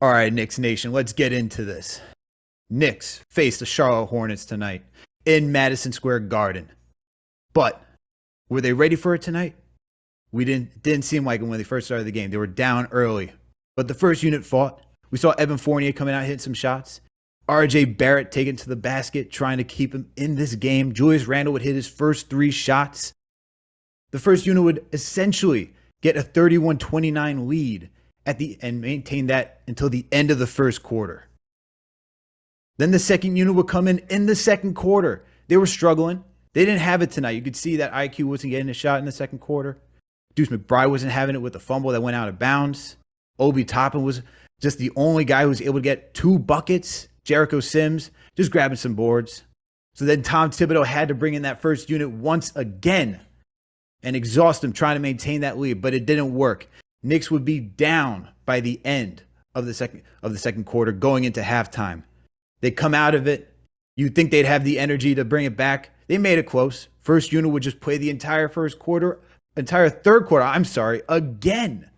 All right, Knicks Nation, let's get into this. Knicks face the Charlotte Hornets tonight in Madison Square Garden. But were they ready for it tonight? We didn't seem like it when they first started the game. They were down early. But the first unit fought. We saw Evan Fournier coming out hitting some shots. RJ Barrett taking to the basket, trying to keep him in this game. Julius Randle would hit his first 3 shots. The first unit would essentially get a 31-29 lead and maintain that until the end of the first quarter. Then the second unit would come in the second quarter. They were struggling. They didn't have it tonight. You could see that IQ wasn't getting a shot in the second quarter. Deuce McBride wasn't having it with the fumble that went out of bounds. Obi Toppin was just the only guy who was able to get 2 buckets. Jericho Sims just grabbing some boards. So then Tom Thibodeau had to bring in that first unit once again and exhaust them trying to maintain that lead, but it didn't work. Knicks would be down by the end of the second quarter going into halftime. They come out of it. You'd think they'd have the energy to bring it back. They made it close. First unit would just play the entire third quarter, again.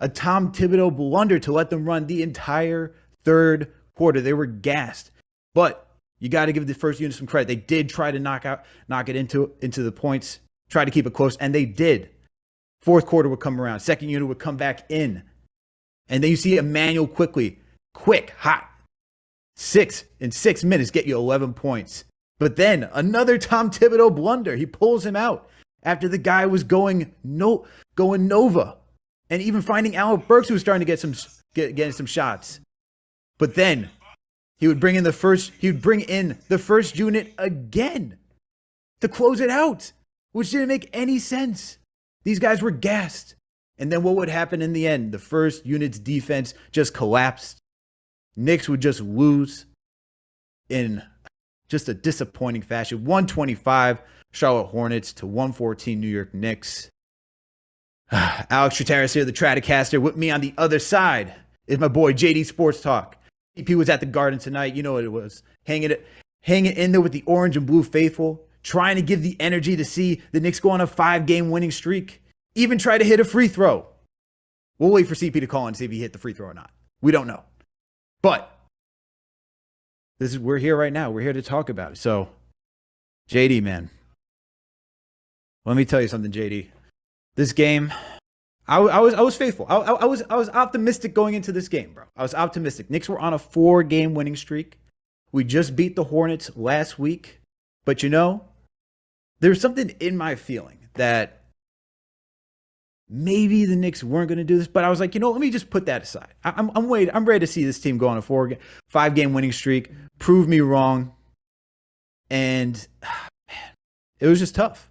A Tom Thibodeau blunder to let them run the entire third quarter. They were gassed. But you got to give the first unit some credit. They did try to knock it into the points, try to keep it close, and they did. Fourth quarter would come around. Second unit would come back in. And then you see Emmanuel quick, hot. 6 minutes get you 11 points. But then another Tom Thibodeau blunder. He pulls him out after the guy was going Nova. And even finding Alec Burks, who was starting to getting some shots. But then he would bring in the first unit again to close it out, which didn't make any sense. These guys were gassed. And then what would happen in the end? The first unit's defense just collapsed. Knicks would just lose in just a disappointing fashion. 125 Charlotte Hornets to 114 New York Knicks. Alex Trateris here, the Stratocaster. With me on the other side is my boy JD Sports Talk. EP was at the Garden tonight. You know what it was. Hanging in there with the orange and blue faithful. Trying to give the energy to see the Knicks go on a 5-game winning streak. Even try to hit a free throw. We'll wait for CP to call and see if he hit the free throw or not. We don't know. But we're here right now. We're here to talk about it. So, JD, man. Let me tell you something, JD. This game, I was faithful. I was optimistic going into this game, bro. I was optimistic. Knicks were on a 4-game winning streak. We just beat the Hornets last week. But there's something in my feeling that maybe the Knicks weren't going to do this. But I was like, let me just put that aside. I'm ready to see this team go on a 5-game winning streak. Prove me wrong. And man, it was just tough.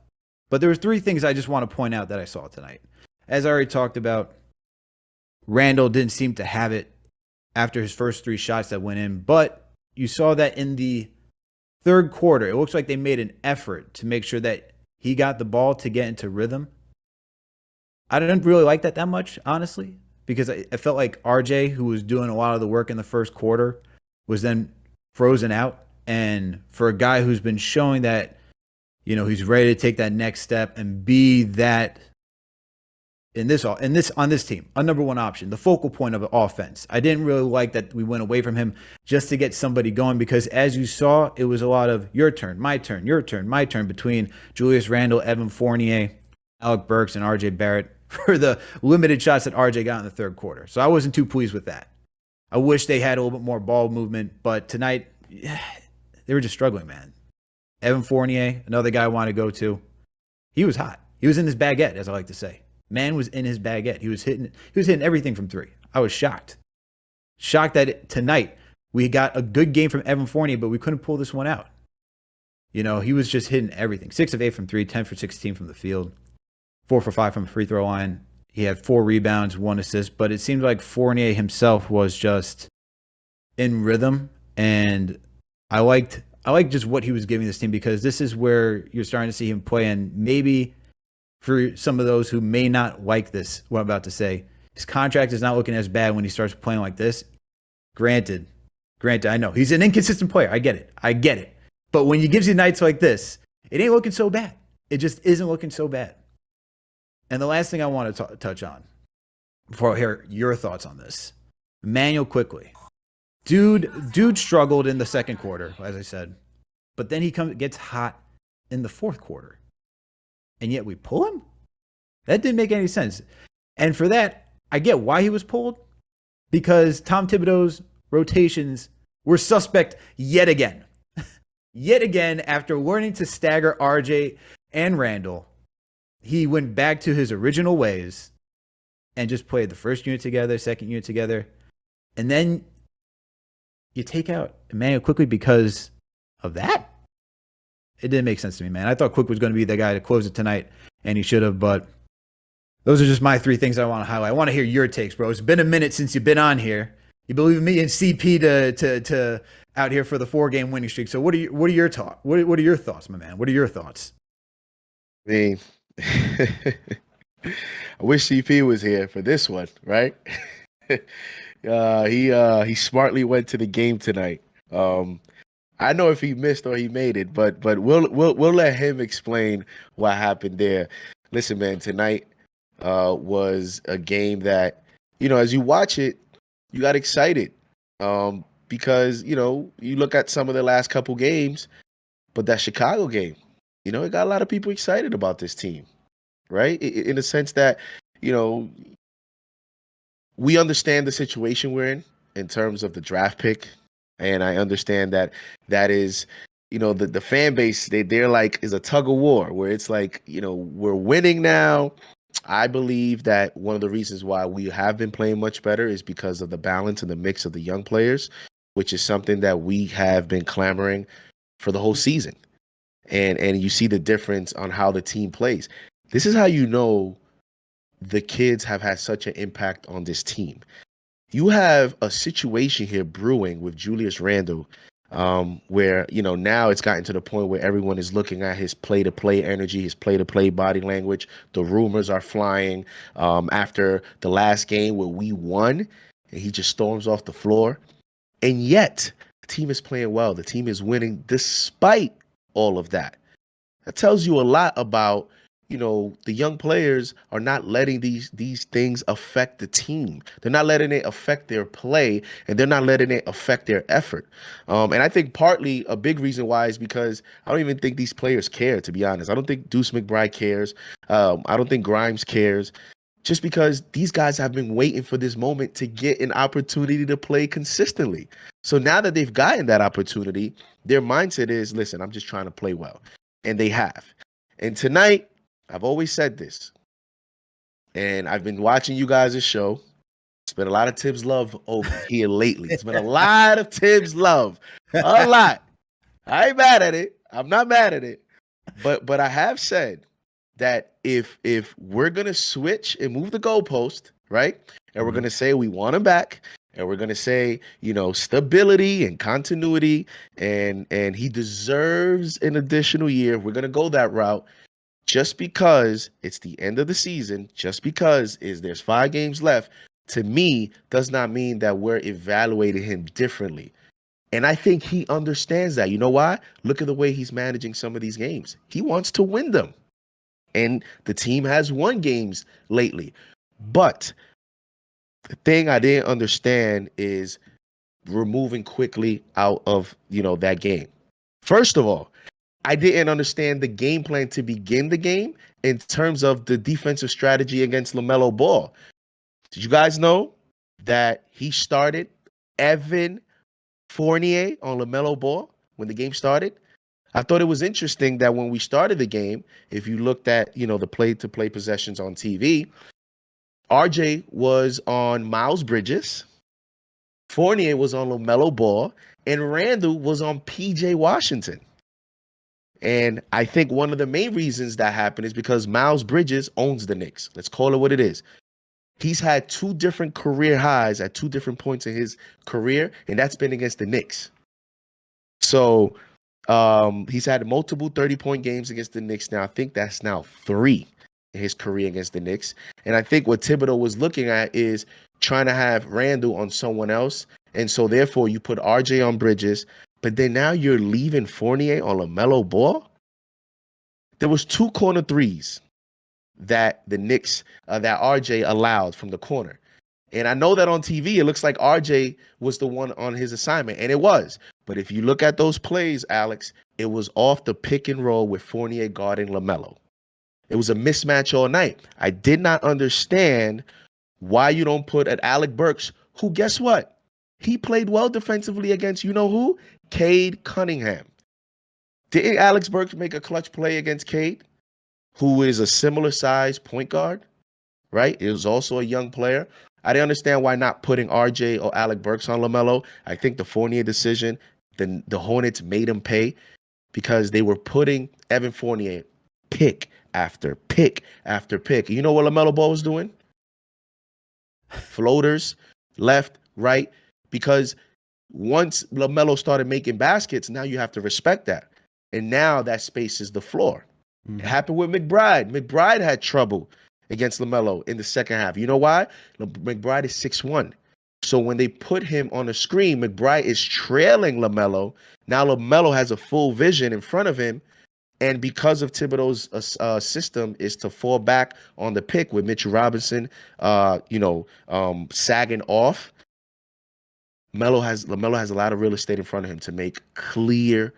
But there was 3 things I just want to point out that I saw tonight. As I already talked about, Randle didn't seem to have it after his first 3 shots that went in. But you saw that in the third quarter, it looks like they made an effort to make sure that he got the ball to get into rhythm. I didn't really like that much, honestly, because I felt like RJ, who was doing a lot of the work in the first quarter, was then frozen out. And for a guy who's been showing that, he's ready to take that next step and be that on this team, a number 1 option, the focal point of the offense. I didn't really like that we went away from him just to get somebody going because, as you saw, it was a lot of your turn, my turn, your turn, my turn between Julius Randle, Evan Fournier, Alec Burks, and RJ Barrett for the limited shots that RJ got in the third quarter. So I wasn't too pleased with that. I wish they had a little bit more ball movement, but tonight they were just struggling, man. Evan Fournier, another guy I want to go to. He was hot. He was in his baguette, as I like to say. Man was in his baguette. He was hitting everything from 3. I was shocked. Shocked that tonight we got a good game from Evan Fournier, but we couldn't pull this one out. He was just hitting everything. 6 of 8 from 3, 10 for 16 from the field, 4 for 5 from the free throw line. He had 4 rebounds, 1 assist, but it seemed like Fournier himself was just in rhythm, and I liked just what he was giving this team because this is where you're starting to see him play. And maybe for some of those who may not like this, what I'm about to say, his contract is not looking as bad when he starts playing like this. Granted, I know he's an inconsistent player. I get it. But when he gives you nights like this, it ain't looking so bad. It just isn't looking so bad. And the last thing I want to touch on before I hear your thoughts on this, Emmanuel quickly. Dude struggled in the second quarter, as I said. But then he gets hot in the fourth quarter. And yet we pull him? That didn't make any sense. And for that, I get why he was pulled. Because Tom Thibodeau's rotations were suspect yet again. Yet again, after learning to stagger RJ and Randall, he went back to his original ways and just played the first unit together, second unit together. And then you take out Emmanuel quickly because of that? It didn't make sense to me, man. I thought Quick was going to be the guy to close it tonight, and he should have, but those are just my three things I want to highlight. I want to hear your takes, bro. It's been a minute since you've been on here. You believe me and CP to out here for the 4-game winning streak. So what are your thoughts? What are your thoughts, my man? What are your thoughts? I mean, I wish CP was here for this one, right? He smartly went to the game tonight. I know if he missed or he made it, but we'll let him explain what happened there. Listen, man, tonight was a game that, as you watch it, you got excited because, you look at some of the last couple games, but that Chicago game, it got a lot of people excited about this team, right? In the sense that, we understand the situation we're in terms of the draft pick. And I understand that is, the fan base, they're like, is a tug of war where it's like, we're winning now. I believe that one of the reasons why we have been playing much better is because of the balance and the mix of the young players, which is something that we have been clamoring for the whole season. And you see the difference on how the team plays. This is how the kids have had such an impact on this team. You have a situation here brewing with Julius Randle, where, now it's gotten to the point where everyone is looking at his play-to-play energy, his play-to-play body language. The rumors are flying after the last game where we won, and he just storms off the floor. And yet, the team is playing well. The team is winning despite all of that. That tells you a lot about, the young players are not letting these things affect the team. They're not letting it affect their play, and they're not letting it affect their effort. And I think partly a big reason why is because I don't even think these players care, to be honest. I don't think Deuce McBride cares. I don't think Grimes cares. Just because these guys have been waiting for this moment to get an opportunity to play consistently. So now that they've gotten that opportunity, their mindset is, listen, I'm just trying to play well. And they have. And tonight, I've always said this, and I've been watching you guys' show. It's been a lot of Tibbs love over here lately. It's been a lot of Tibbs love. A lot. I ain't mad at it. I'm not mad at it. But I have said that if we're going to switch and move the goalpost, right, and we're going to say we want him back, and we're going to say, stability and continuity, and he deserves an additional year, we're going to go that route. Just because it's the end of the season, just because there's 5 games left, to me, does not mean that we're evaluating him differently. And I think he understands that. You know why? Look at the way he's managing some of these games. He wants to win them. And the team has won games lately. But the thing I didn't understand is removing quickly out of, that game. First of all, I didn't understand the game plan to begin the game in terms of the defensive strategy against LaMelo Ball. Did you guys know that he started Evan Fournier on LaMelo Ball when the game started? I thought it was interesting that when we started the game, if you looked at, the play-to-play possessions on TV, RJ was on Miles Bridges, Fournier was on LaMelo Ball, and Randall was on PJ Washington. And I think one of the main reasons that happened is because Miles Bridges owns the Knicks. Let's call it what it is. He's had 2 different career highs at 2 different points in his career, and that's been against the Knicks. So he's had multiple 30-point games against the Knicks now. I think that's now 3 in his career against the Knicks. And I think what Thibodeau was looking at is trying to have Randall on someone else. And so therefore you put RJ on Bridges, but then now you're leaving Fournier on LaMelo Ball. There was 2 corner threes that the Knicks, that RJ allowed from the corner. And I know that on TV, it looks like RJ was the one on his assignment, and it was. But if you look at those plays, Alex, it was off the pick and roll with Fournier guarding LaMelo. It was a mismatch all night. I did not understand why you don't put at Alec Burks, who, guess what? He played well defensively against, you know who? Cade Cunningham. Didn't Alex Burks make a clutch play against Cade, who is a similar size point guard, right? It was also a young player. I didn't understand why not putting RJ or Alec Burks on LaMelo. I think the Fournier decision, the Hornets made him pay because they were putting Evan Fournier pick after pick after pick. You know what LaMelo Ball was doing? Floaters, left, right, because once LaMelo started making baskets, now you have to respect that. And now that space is the floor. It happened with McBride. McBride had trouble against LaMelo in the second half. You know why? McBride is 6'1". So when they put him on the screen, McBride is trailing LaMelo. Now LaMelo has a full vision in front of him. And because of Thibodeau's system is to fall back on the pick with Mitchell Robinson, sagging off, LaMelo has a lot of real estate in front of him to make clear,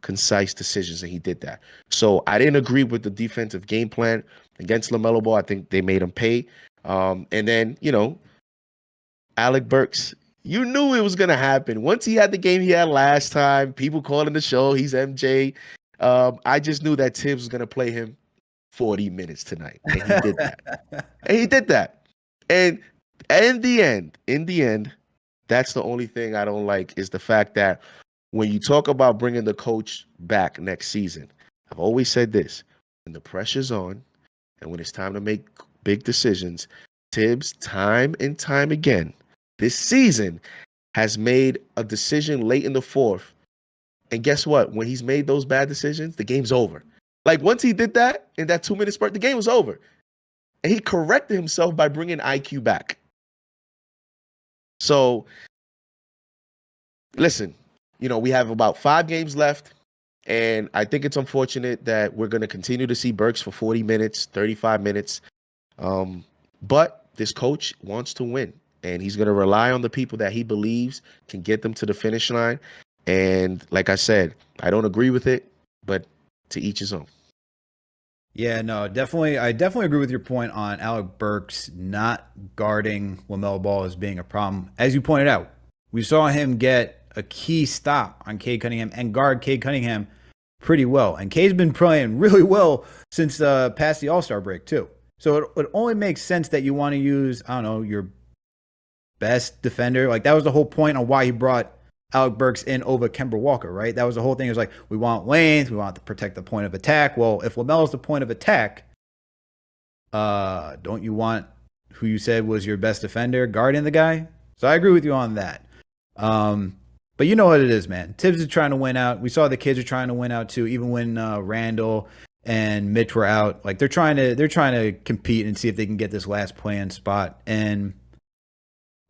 concise decisions, and he did that. So I didn't agree with the defensive game plan against LaMelo Ball. I think they made him pay. And then, Alec Burks, you knew it was going to happen. Once he had the game he had last time, people calling the show, he's MJ. I just knew that Tibbs was going to play him 40 minutes tonight, and he did that. And in the end, that's the only thing I don't like is the fact that when you talk about bringing the coach back next season, I've always said this: when the pressure's on and when it's time to make big decisions, Tibbs, time and time again, this season has made a decision late in the fourth. And guess what? When he's made those bad decisions, the game's over. Like once he did that in that 2-minute spurt, the game was over. And he corrected himself by bringing IQ back. So, listen, we have about 5 games left. And I think it's unfortunate that we're going to continue to see Burks for 40 minutes, 35 minutes. But this coach wants to win. And he's going to rely on the people that he believes can get them to the finish line. And like I said, I don't agree with it, but to each his own. Yeah, no, definitely. I definitely agree with your point on Alec Burks not guarding LaMelo Ball as being a problem. As you pointed out, we saw him get a key stop on Cade Cunningham and guard Cade Cunningham pretty well. And Cade's been playing really well since past the All-Star break too. So it only makes sense that you want to use, your best defender. Like that was the whole point on why he brought Alec Burks in over Kemba Walker, right? That was the whole thing. It was like, we want length, we want to protect the point of attack. Well, if LaMelo's the point of attack, don't you want who you said was your best defender guarding the guy? So I agree with you on that. But you know what it is, man. Tibbs is trying to win out. We saw the kids are trying to win out too, even when Randall and Mitch were out. Like they're trying to compete and see if they can get this last play-in spot. And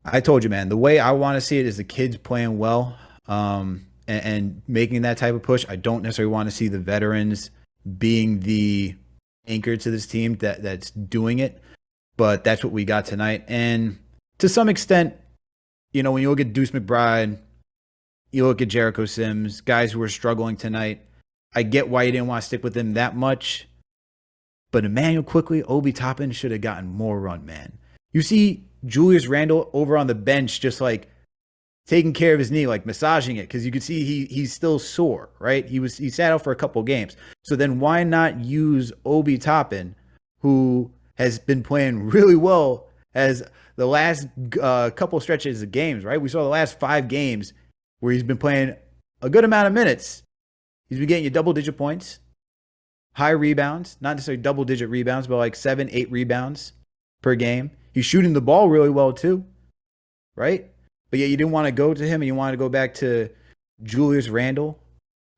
I told you, man, the way I want to see it is the kids playing well and making that type of push. I don't necessarily want to see the veterans being the anchor to this team that's doing it, but that's what we got tonight. And to some extent, when you look at Deuce McBride, you look at Jericho Sims, guys who are struggling tonight, I get why you didn't want to stick with them that much, but Emmanuel Quickly, Obi Toppin should have gotten more run, man. You see Julius Randle over on the bench, just like taking care of his knee, like massaging it, because you could see he's still sore, right? He sat out for a couple games. So then why not use Obi Toppin, who has been playing really well as the last couple stretches of games, right? We saw the last 5 games where he's been playing a good amount of minutes. He's been getting you double-digit points, high rebounds, not necessarily double-digit rebounds, but like 7, 8 rebounds per game. He's shooting the ball really well too, right? But yet you didn't want to go to him and you wanted to go back to Julius Randle,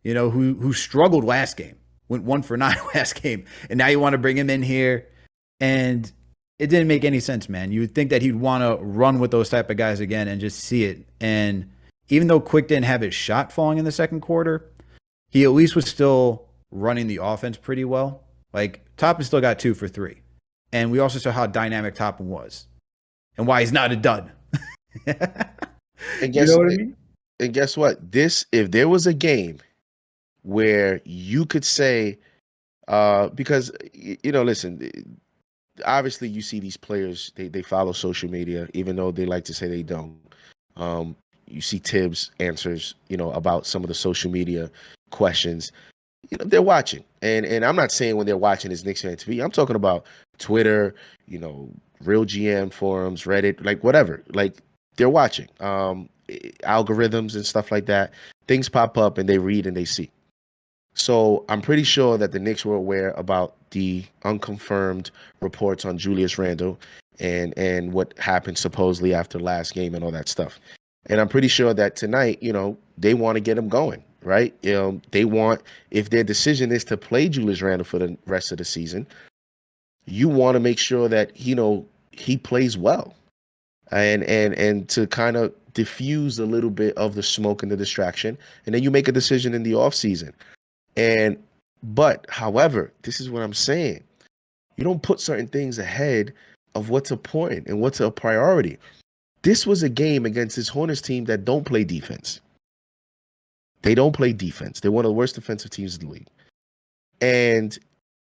who struggled last game, went 1 for 9 last game. And now you want to bring him in here. And it didn't make any sense, man. You would think that he'd want to run with those type of guys again and just see it. And even though Quick didn't have his shot falling in the second quarter, he at least was still running the offense pretty well. Like Toppin still got 2 for 3. And we also saw how dynamic Toppin was. and why he's not a dud. And You guess know what I mean? and guess what? If there was a game where you could say, because listen, obviously you see these players, they follow social media, even though they like to say they don't. You see Tibbs answers, about some of the social media questions. They're watching, and I'm not saying when they're watching is KnicksFanTV. I'm talking about Twitter, real GM forums, Reddit, like whatever. Like they're watching. Algorithms and stuff like that. Things pop up and they read and they see. So I'm pretty sure that the Knicks were aware about the unconfirmed reports on Julius Randle and what happened supposedly after last game and all that stuff. And I'm pretty sure that tonight, they want to get him going, right? They want, if their decision is to play Julius Randle for the rest of the season, you want to make sure that, he plays well and to kind of diffuse a little bit of the smoke and the distraction. And then you make a decision in the offseason. But however, this is what I'm saying. You don't put certain things ahead of what's important and what's a priority. This was a game against this Hornets team that don't play defense. They don't play defense. They're one of the worst defensive teams in the league. And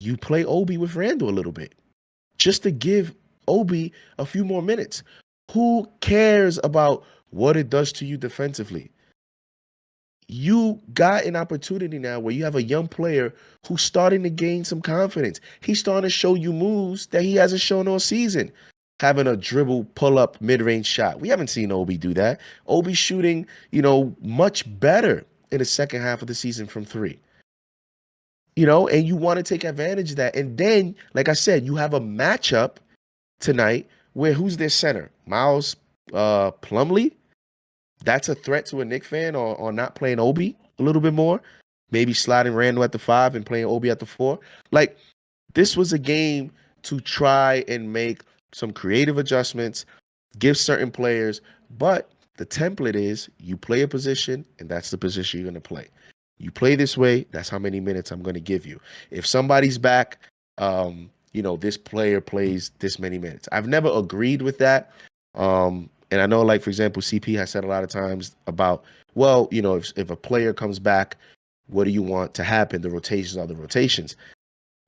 you play Obi with Randle a little bit just to give Obi a few more minutes. Who cares about what it does to you defensively? You got an opportunity now where you have a young player who's starting to gain some confidence. He's starting to show you moves that he hasn't shown all season. Having a dribble, pull-up, mid-range shot. We haven't seen Obi do that. Obi's shooting, much better in the second half of the season from three. And you want to take advantage of that. And then, like I said, you have a matchup tonight where who's their center? Miles Plumlee? That's a threat to a Knicks fan or not playing Obi a little bit more. Maybe sliding Randle at the 5 and playing Obi at the 4. Like, this was a game to try and make some creative adjustments, give certain players, but the template is you play a position, and that's the position you're going to play. You play this way, that's how many minutes I'm going to give you. If somebody's back, this player plays this many minutes. I've never agreed with that. And I know, like, for example, CP has said a lot of times about, well, if a player comes back, what do you want to happen? The rotations are the rotations.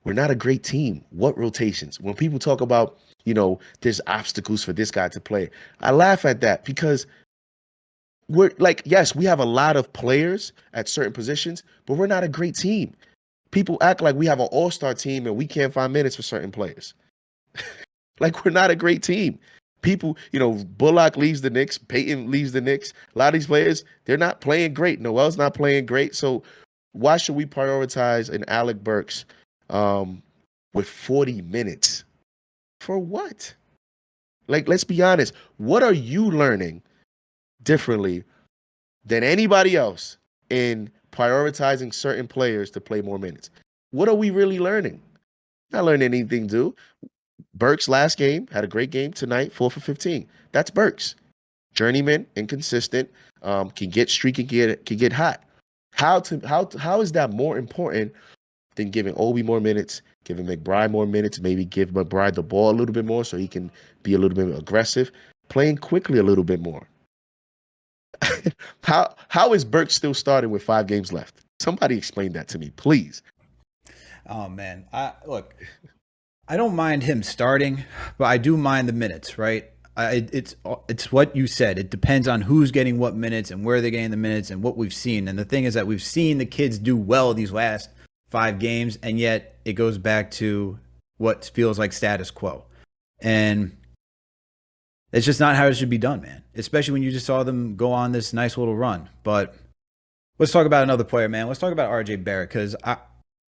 We're not a great team. What rotations? When people talk about, there's obstacles for this guy to play, I laugh at that because we're like, yes, we have a lot of players at certain positions, but we're not a great team. People act like we have an all-star team and we can't find minutes for certain players. Like, we're not a great team. People, Bullock leaves the Knicks, Peyton leaves the Knicks. A lot of these players, they're not playing great. Noel's not playing great. So why should we prioritize an Alec Burks with 40 minutes? For what? Like, let's be honest. What are you learning differently than anybody else in prioritizing certain players to play more minutes? What are we really learning? Not learning anything, dude. Burks last game had a great game tonight, 4 for 15. That's Burks. Journeyman, inconsistent, can get streaky, can get hot. How is that more important than giving Obi more minutes, giving McBride more minutes, maybe give McBride the ball a little bit more so he can be a little bit aggressive, playing quickly a little bit more? How is Burks still starting with 5 games left? Somebody explain that to me, please. Oh man, look. I don't mind him starting, but I do mind the minutes, right? It's what you said. It depends on who's getting what minutes and where they're getting the minutes and what we've seen. And the thing is that we've seen the kids do well these last 5 games, and yet it goes back to what feels like status quo. And it's just not how it should be done, man, especially when you just saw them go on this nice little run. But let's talk about another player, man. Let's talk about RJ Barrett, because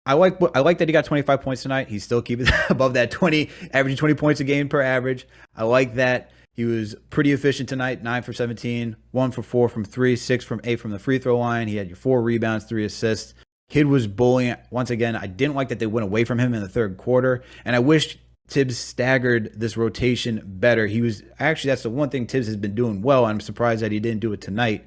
I like that he got 25 points tonight. He's still keeping above that 20, averaging 20 points a game per average. I like that. He was pretty efficient tonight, 9 for 17, 1 for 4 from 3, 6 from 8 from the free throw line. He had your 4 rebounds, 3 assists. Kid was bullying. Once again, I didn't like that they went away from him in the third quarter, and I wish Tibbs staggered this rotation better. That's the one thing Tibbs has been doing well, and I'm surprised that he didn't do it tonight,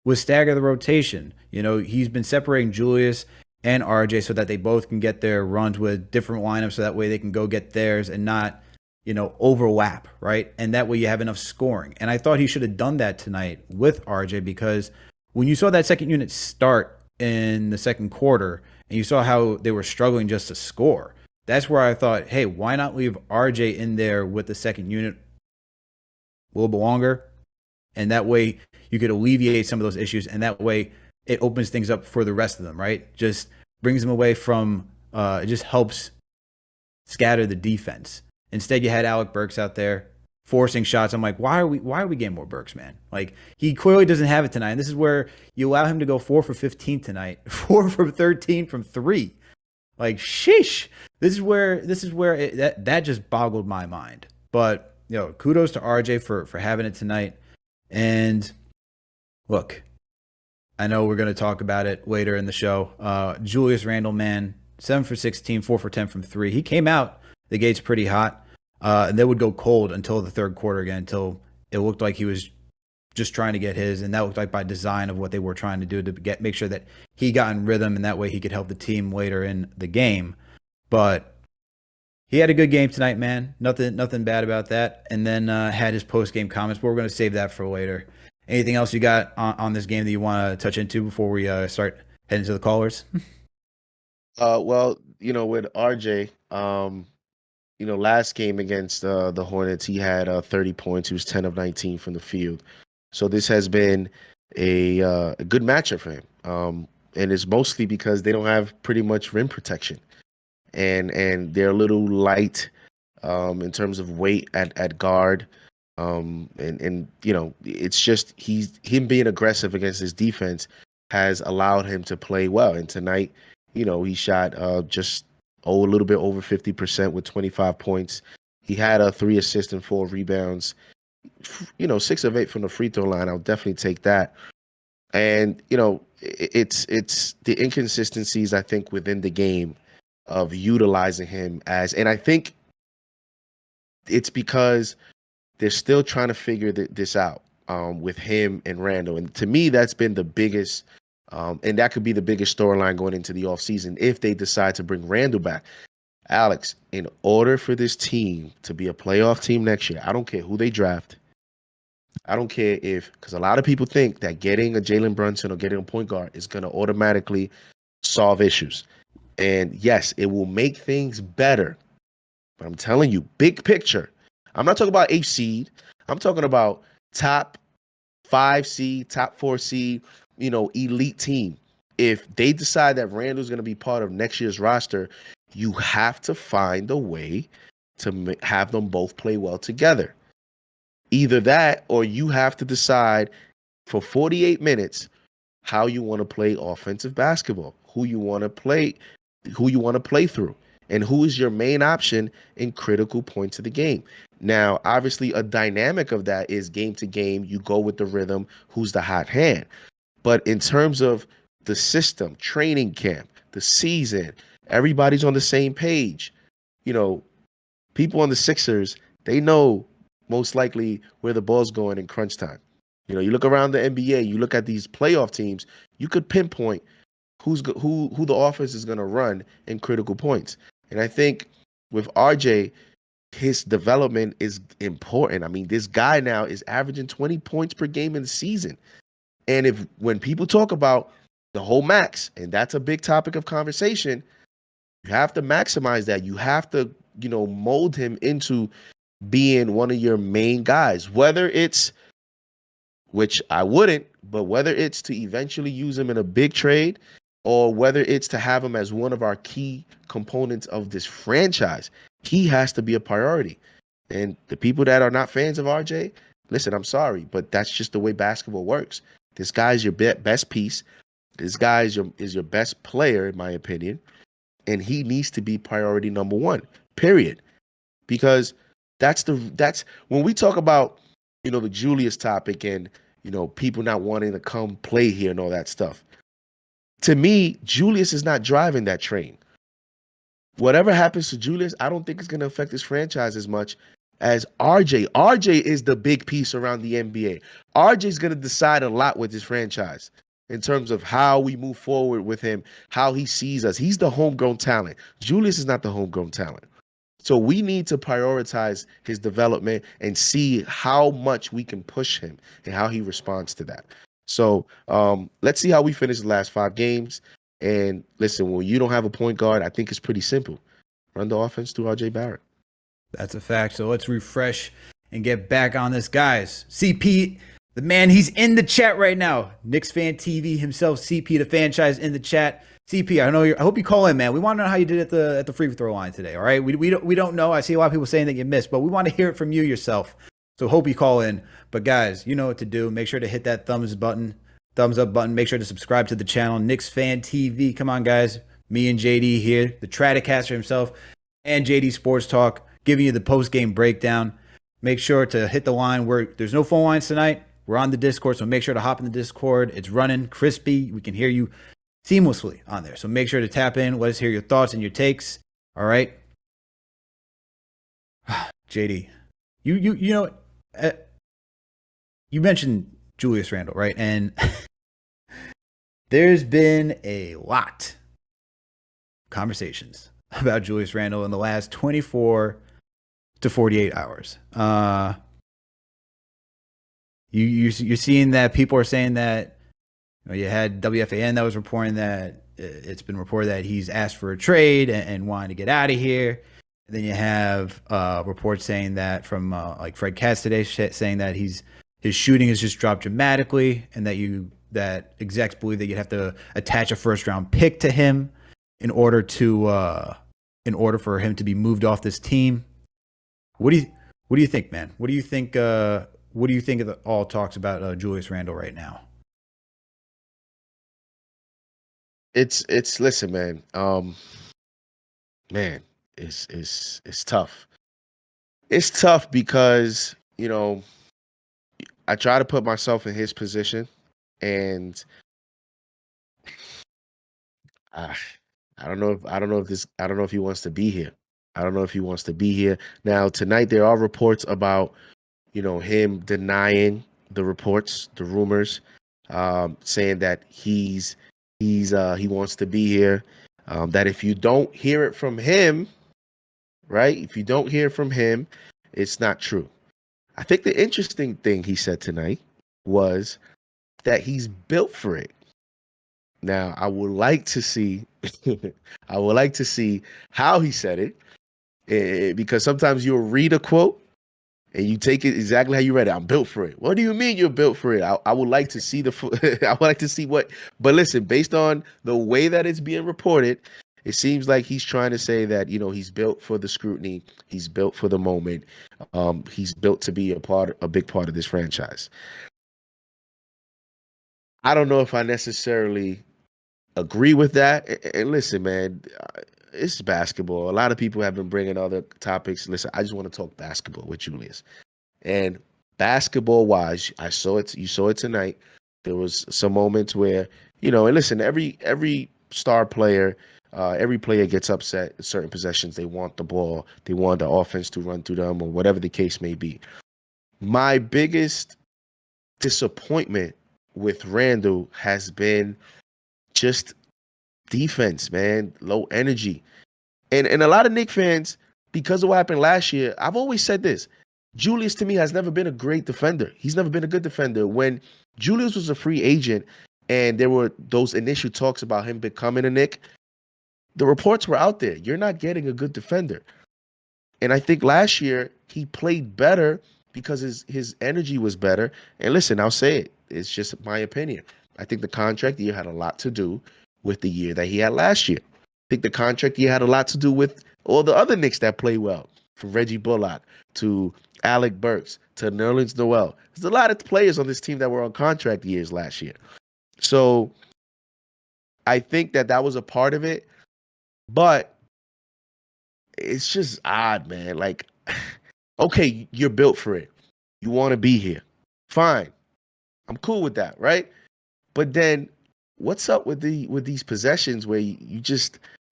was stagger the rotation. He's been separating Julius and RJ so that they both can get their runs with different lineups, so that way they can go get theirs and not overlap, right? And that way you have enough scoring. And I thought he should have done that tonight with RJ, because when you saw that second unit start in the second quarter and you saw how they were struggling just to score, that's where I thought, hey, why not leave RJ in there with the second unit a little bit longer? And that way you could alleviate some of those issues. And that way it opens things up for the rest of them, right? Just brings them away from, it just helps scatter the defense. Instead, you had Alec Burks out there forcing shots. I'm like, why are we getting more Burks, man? Like, he clearly doesn't have it tonight. And this is where you allow him to go 4 for 15 tonight, 4 for 13 from 3. Like, sheesh. This is where that just boggled my mind. But kudos to RJ for having it tonight. And look, I know we're going to talk about it later in the show. Julius Randle, man, 7 for 16, 4 for 10 from 3. He came out the gates pretty hot. And they would go cold until the third quarter again, until it looked like he was just trying to get his. And that looked like by design of what they were trying to do to make sure that he got in rhythm, and that way he could help the team later in the game. But he had a good game tonight, man. Nothing bad about that. And then had his post-game comments, but we're going to save that for later. Anything else you got on this game that you want to touch into before we start heading to the callers? Well, with RJ, last game against the Hornets, he had 30 points. He was 10 of 19 from the field. So this has been a good matchup for him. And it's mostly because they don't have pretty much rim protection. And they're a little light in terms of weight at guard. It's just him being aggressive against his defense has allowed him to play well. And tonight, he shot just a little bit over 50% with 25 points. He had 3 assists and 4 rebounds. 6 of 8 from the free throw line. I'll definitely take that. And it's the inconsistencies, I think, within the game of utilizing him and I think it's because they're still trying to figure this out with him and Randle. And to me, that's been the biggest. And that could be the biggest storyline going into the offseason if they decide to bring Randle back. Alex, in order for this team to be a playoff team next year, I don't care who they draft. I don't care because a lot of people think that getting a Jalen Brunson or getting a point guard is going to automatically solve issues. And yes, it will make things better. But I'm telling you, big picture. I'm not talking about 8th seed. I'm talking about top 5 seed, top 4 seed, elite team. If they decide that Randle's going to be part of next year's roster, you have to find a way to have them both play well together. Either that, or you have to decide for 48 minutes how you want to play offensive basketball, who you want to play through, and who is your main option in critical points of the game. Now, obviously, a dynamic of that is game to game. You go with the rhythm, who's the hot hand. But in terms of the system, training camp, the season, everybody's on the same page. People on the Sixers, they know most likely where the ball's going in crunch time. You look around the NBA, you look at these playoff teams, you could pinpoint who the offense is going to run in critical points. And I think with RJ, his development is important. I mean, this guy now is averaging 20 points per game in the season. And when people talk about the whole max, and that's a big topic of conversation, you have to maximize that. You have to, mold him into being one of your main guys, whether it's, which I wouldn't, but whether it's to eventually use him in a big trade or whether it's to have him as one of our key components of this franchise, he has to be a priority. And the people that are not fans of RJ, listen, I'm sorry, but that's just the way basketball works. This guy is your best piece. This guy is your best player, in my opinion. And he needs to be priority number 1, period. Because that's when we talk about, the Julius topic and, people not wanting to come play here and all that stuff. To me, Julius is not driving that train. Whatever happens to Julius, I don't think it's going to affect this franchise as much as RJ. RJ is the big piece around the NBA. RJ is going to decide a lot with this franchise in terms of how we move forward with him, how he sees us. He's the homegrown talent. Julius is not the homegrown talent. So we need to prioritize his development and see how much we can push him and how he responds to that. So let's see how we finish the last 5 games. And listen, when you don't have a point guard, I think it's pretty simple. Run the offense through RJ Barrett. That's a fact. So let's refresh and get back on this, guys. CP, the man, he's in the chat right now. KnicksFanTV himself, CP the franchise in the chat. CP, I hope you call in, man. We want to know how you did at the free throw line today. All right, we don't know. I see a lot of people saying that you missed, but we want to hear it from you yourself. So hope you call in. But guys, you know what to do. Make sure to hit that thumbs up button. Make sure to subscribe to the channel, KnicksFanTV. Come on, guys. Me and JD here, the Tradicaster himself, and JD Sports Talk, giving you the post game breakdown. Make sure to hit the line. There's no phone lines tonight. We're on the Discord, so make sure to hop in the Discord. It's running crispy. We can hear you seamlessly on there. So make sure to tap in. Let us hear your thoughts and your takes. All right. JD, you know, you mentioned Julius Randle, right? And there's been a lot of conversations about Julius Randle in the last 24 to 48 hours. You're seeing that people are saying that, you know, you had WFAN that was reporting that it's been reported that he's asked for a trade and wanting to get out of here. And then you have reports saying that from like Fred Katz today saying that his shooting has just dropped dramatically, and that execs believe that you'd have to attach a first round pick to him in order for him to be moved off this team. What do you think, man? What do you think of all talks about Julius Randle right now? It's listen, man. Man, it's tough. It's tough because, you know, I try to put myself in his position, and I don't know if he wants to be here. I don't know if he wants to be here. Now, tonight there are reports about, you know, him denying the reports, the rumors, saying that he wants to be here. That if you don't hear it from him, right? If you don't hear from him, it's not true. I think the interesting thing he said tonight was that he's built for it. Now, I would like to see how he said it, because sometimes you'll read a quote and you take it exactly how you read it. I'm built for it. What do you mean you're built for it? I would like to see I would like to see what. But listen, based on the way that it's being reported, it seems like he's trying to say that, you know, he's built for the scrutiny. He's built for the moment. He's built to be a big part of this franchise. I don't know if I necessarily agree with that. And listen, man, it's basketball. A lot of people have been bringing other topics. Listen, I just want to talk basketball with Julius. And basketball-wise, you saw it tonight. There was some moments where, you know, and listen, every star player, every player gets upset in certain possessions. They want the ball. They want the offense to run through them, or whatever the case may be. My biggest disappointment with Randle has been just defense, man, low energy. And a lot of Knicks fans, because of what happened last year, I've always said this. Julius, to me, has never been a great defender. He's never been a good defender. When Julius was a free agent and there were those initial talks about him becoming a Knick, the reports were out there. You're not getting a good defender. And I think last year he played better because his energy was better. And listen, I'll say it. It's just my opinion. I think the contract year had a lot to do with the year that he had last year. I think the contract year had a lot to do with all the other Knicks that play well, from Reggie Bullock to Alec Burks to Nerlens Noel. There's a lot of players on this team that were on contract years last year. So I think that was a part of it. But it's just odd, man. Like, okay, you're built for it. You want to be here. Fine. I'm cool with that, right? But then what's up with these possessions where you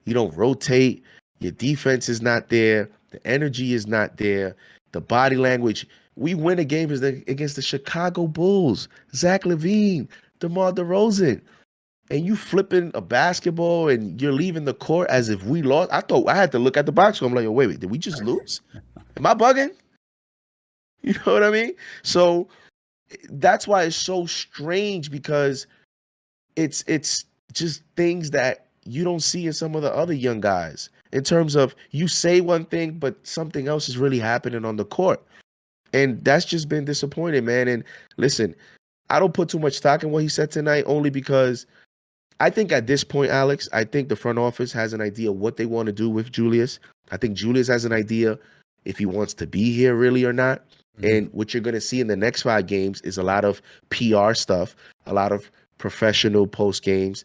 don't rotate, your defense is not there, the energy is not there, the body language. We win a game against the Chicago Bulls, Zach LaVine, DeMar DeRozan. and you flipping a basketball and you're leaving the court as if we lost. I thought I had to look at the box score. I'm like, oh, wait, did we just lose? Am I bugging? You know what I mean? So that's why it's so strange, because it's just things that you don't see in some of the other young guys, in terms of you say one thing, but something else is really happening on the court. And that's just been disappointing, man. And listen, I don't put too much stock in what he said tonight, only because I think at this point, Alex, I think the front office has an idea what they want to do with Julius. I think Julius has an idea if he wants to be here really or not. And what you're going to see in the next 5 games is a lot of PR stuff, a lot of professional post games.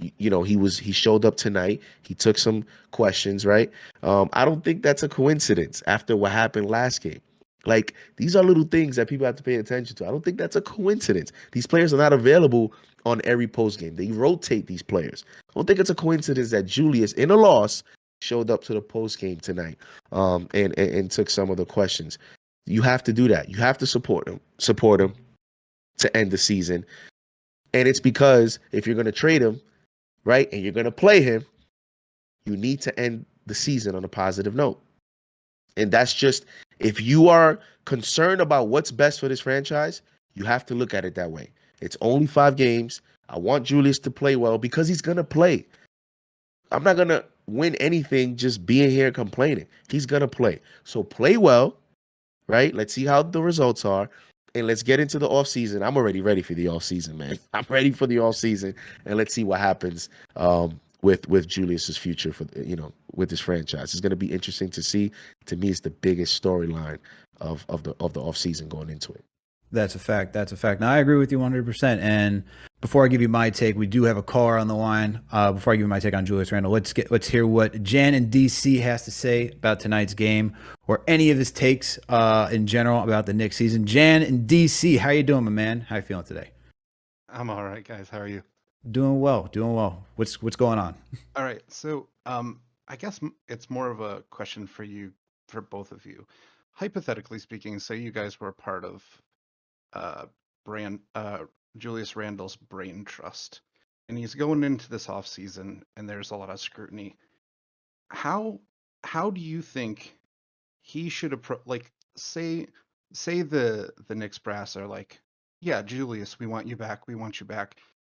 He showed up tonight. He took some questions, right? I don't think that's a coincidence after what happened last game. Like, these are little things that people have to pay attention to. I don't think that's a coincidence. These players are not available on every post game. They rotate these players. I don't think it's a coincidence that Julius, in a loss, showed up to the post game tonight, and took some of the questions. You have to do that. You have to support him to end the season. And it's because if you're going to trade him, right, and you're going to play him, you need to end the season on a positive note. And that's just, if you are concerned about what's best for this franchise, you have to look at it that way. It's only 5 games. I want Julius to play well because he's going to play. I'm not going to win anything just being here complaining. He's going to play. So play well. Right? Let's see how the results are, and let's get into the offseason. I'm already ready for the offseason, man. I'm ready for the offseason, and let's see what happens with Julius's future with this franchise. It's going to be interesting to see. To me, it's the biggest storyline of the offseason going into it. That's a fact. That's a fact. Now, I agree with you 100%. And before I give you my take, we do have a caller on the line. Before I give you my take on Julius Randle, let's hear what Jan in DC has to say about tonight's game, or any of his takes in general about the Knicks season. Jan in DC, how you doing, my man? How you feeling today? I'm all right, guys. How are you? Doing well. Doing well. What's going on? All right. So, I guess it's more of a question for you, for both of you. Hypothetically speaking, say you guys were a part of Julius Randle's brain trust, and he's going into this offseason, and there's a lot of scrutiny. How do you think he should approach? Like, say the Knicks brass are like, yeah, Julius, we want you back,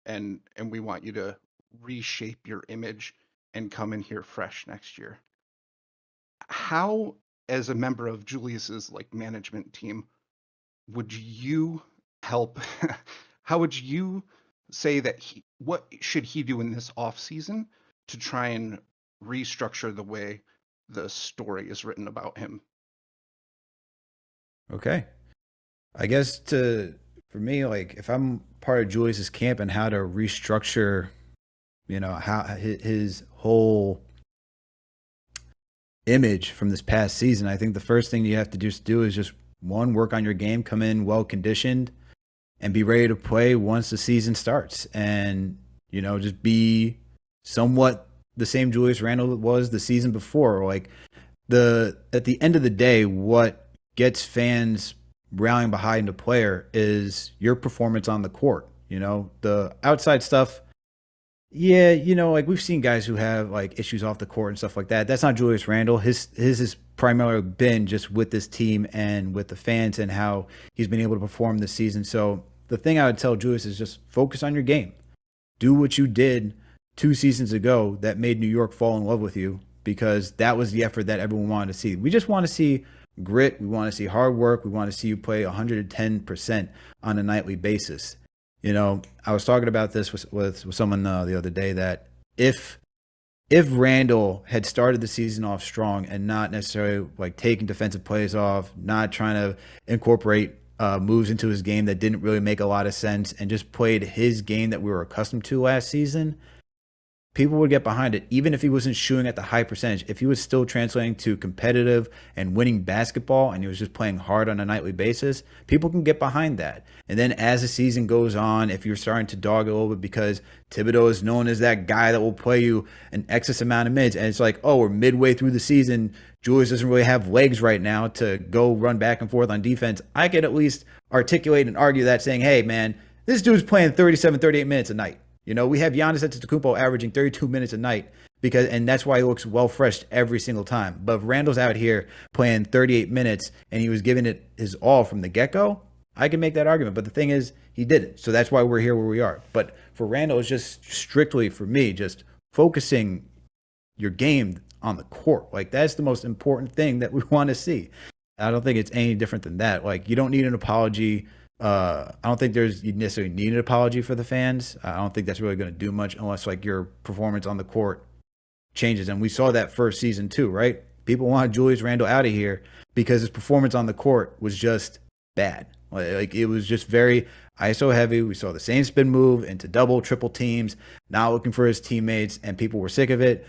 and we want you to reshape your image and come in here fresh next year. How, as a member of Julius's management team, would you help? How would you say that what should he do in this off season to try and restructure the way the story is written about him? Okay. I guess for me, if I'm part of Julius's camp and how to restructure, how his whole image from this past season, I think the first thing you have to do is just, one, work on your game, come in well conditioned, and be ready to play once the season starts. And, just be somewhat the same Julius Randle was the season before. At the end of the day, what gets fans rallying behind a player is your performance on the court. The outside stuff, yeah, we've seen guys who have issues off the court and stuff like that. That's not Julius Randle. His has primarily been just with this team and with the fans and how he's been able to perform this season. So the thing I would tell Julius is just focus on your game. Do what you did 2 seasons ago that made New York fall in love with you, because that was the effort that everyone wanted to see. We just want to see grit. We want to see hard work. We want to see you play 110% on a nightly basis. I was talking about this with someone the other day, that if Randle had started the season off strong and not necessarily taking defensive plays off, not trying to incorporate moves into his game that didn't really make a lot of sense, and just played his game that we were accustomed to last season, people would get behind it. Even if he wasn't shooting at the high percentage, if he was still translating to competitive and winning basketball, and he was just playing hard on a nightly basis, people can get behind that. And then as the season goes on, if you're starting to dog a little bit because Thibodeau is known as that guy that will play you an excess amount of minutes, and it's we're midway through the season, Julius doesn't really have legs right now to go run back and forth on defense, I could at least articulate and argue that, saying, hey, man, this dude's playing 37, 38 minutes a night. You know, we have Giannis Antetokounmpo averaging 32 minutes a night and that's why he looks well fresh every single time. But if Randall's out here playing 38 minutes and he was giving it his all from the get-go, I can make that argument. But the thing is, he didn't. So that's why we're here where we are. But for Randall, it's just strictly for me, just focusing your game on the court. Like, that's the most important thing that we want to see. I don't think it's any different than that. Like, you don't need an apology. I don't think you necessarily need an apology for the fans. I don't think that's really going to do much unless like your performance on the court changes. And we saw that first season too, right? People wanted Julius Randle out of here because his performance on the court was just bad. Like, it was just very ISO heavy. We saw the same spin move into double, triple teams, not looking for his teammates, and people were sick of it.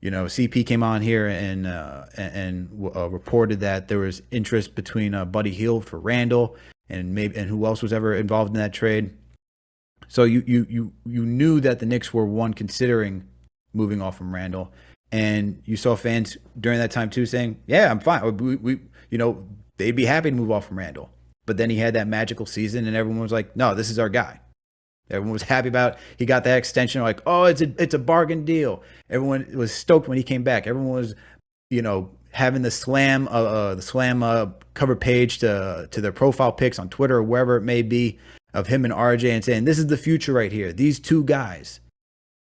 You know, CP came on here and reported that there was interest between Buddy Hield for Randle and who else was ever involved in that trade. So you knew that the Knicks were considering moving off from Randle, and you saw fans during that time too saying, "Yeah, I'm fine." We they'd be happy to move off from Randle, but then he had that magical season, and everyone was like, "No, this is our guy." Everyone was happy about it. He got that extension. Like, oh, it's a bargain deal. Everyone was stoked when he came back. Everyone was, having the slam cover page to their profile pics on Twitter or wherever it may be of him and RJ and saying, "This is the future right here. These two guys."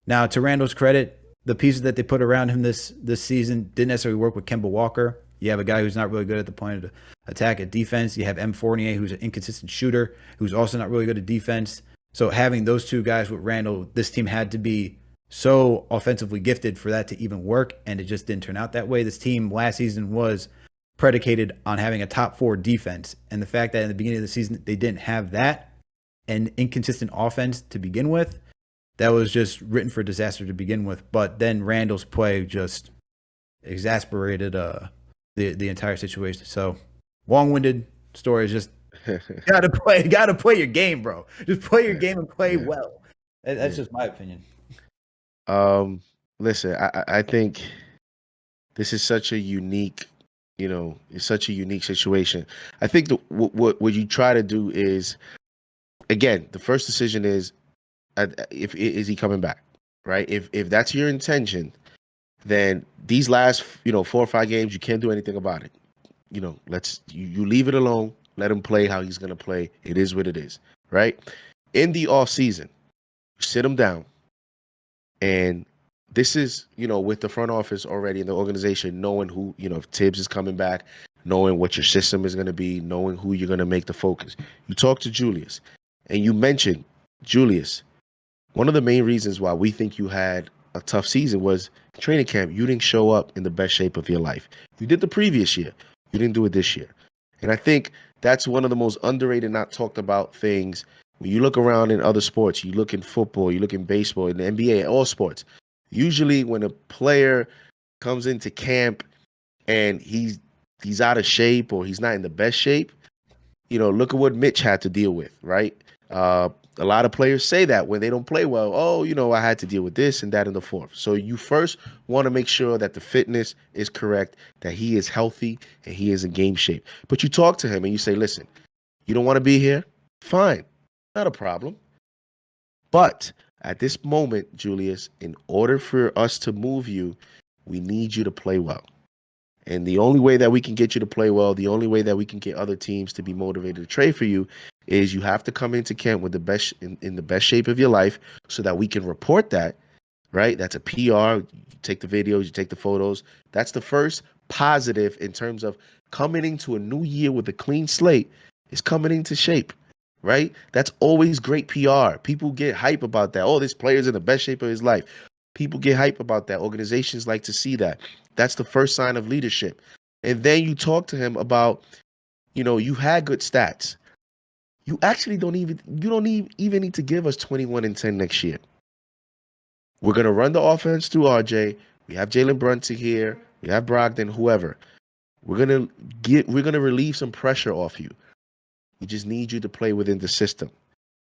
Now, to Randall's credit, the pieces that they put around him this season didn't necessarily work with Kemba Walker. You have a guy who's not really good at the point of attack at defense. You have M. Fournier, who's an inconsistent shooter, who's also not really good at defense. So having those two guys with Randle, this team had to be so offensively gifted for that to even work, and it just didn't turn out that way. This team last season was predicated on having a top 4 defense, and the fact that in the beginning of the season they didn't have that and inconsistent offense to begin with, that was just written for disaster to begin with. But then Randall's play just exasperated the entire situation. So long-winded story is just gotta play your game, bro. Just play your game and play well. That's just my opinion. Listen, I think this is such a unique, it's such a unique situation. I think what you try to do is, again, the first decision is, is he coming back, right? If that's your intention, then these last 4 or 5 games, you can't do anything about it. You leave it alone. Let him play how he's gonna play. It is what it is, right? In the off season, sit him down, and this is with the front office already in the organization, knowing who if Tibbs is coming back, knowing what your system is gonna be, knowing who you're gonna make the focus. You talk to Julius, and you mentioned Julius. One of the main reasons why we think you had a tough season was training camp. You didn't show up in the best shape of your life. You did the previous year. You didn't do it this year. And I think that's one of the most underrated, not talked about things. When you look around in other sports, you look in football, you look in baseball, in the NBA, all sports. Usually when a player comes into camp and he's out of shape or he's not in the best shape, look at what Mitch had to deal with, right? A lot of players say that when they don't play well, I had to deal with this and that and the fourth. So you first want to make sure that the fitness is correct, that he is healthy and he is in game shape. But you talk to him and you say, listen, you don't want to be here? Fine. Not a problem. But at this moment, Julius, in order for us to move you, we need you to play well. And the only way that we can get you to play well, the only way that we can get other teams to be motivated to trade for you is you have to come into camp with the best in the best shape of your life so that we can report that, right? That's a PR. You take the videos, you take the photos. That's the first positive in terms of coming into a new year with a clean slate is coming into shape, right? That's always great PR. People get hype about that. Oh, this player's in the best shape of his life. People get hype about that. Organizations like to see that. That's the first sign of leadership. And then you talk to him about, you had good stats. You actually don't even need to give us 21-10 next year. We're going to run the offense through RJ. We have Jalen Brunson here. We have Brogdon, whoever. We're going to relieve some pressure off you. We just need you to play within the system.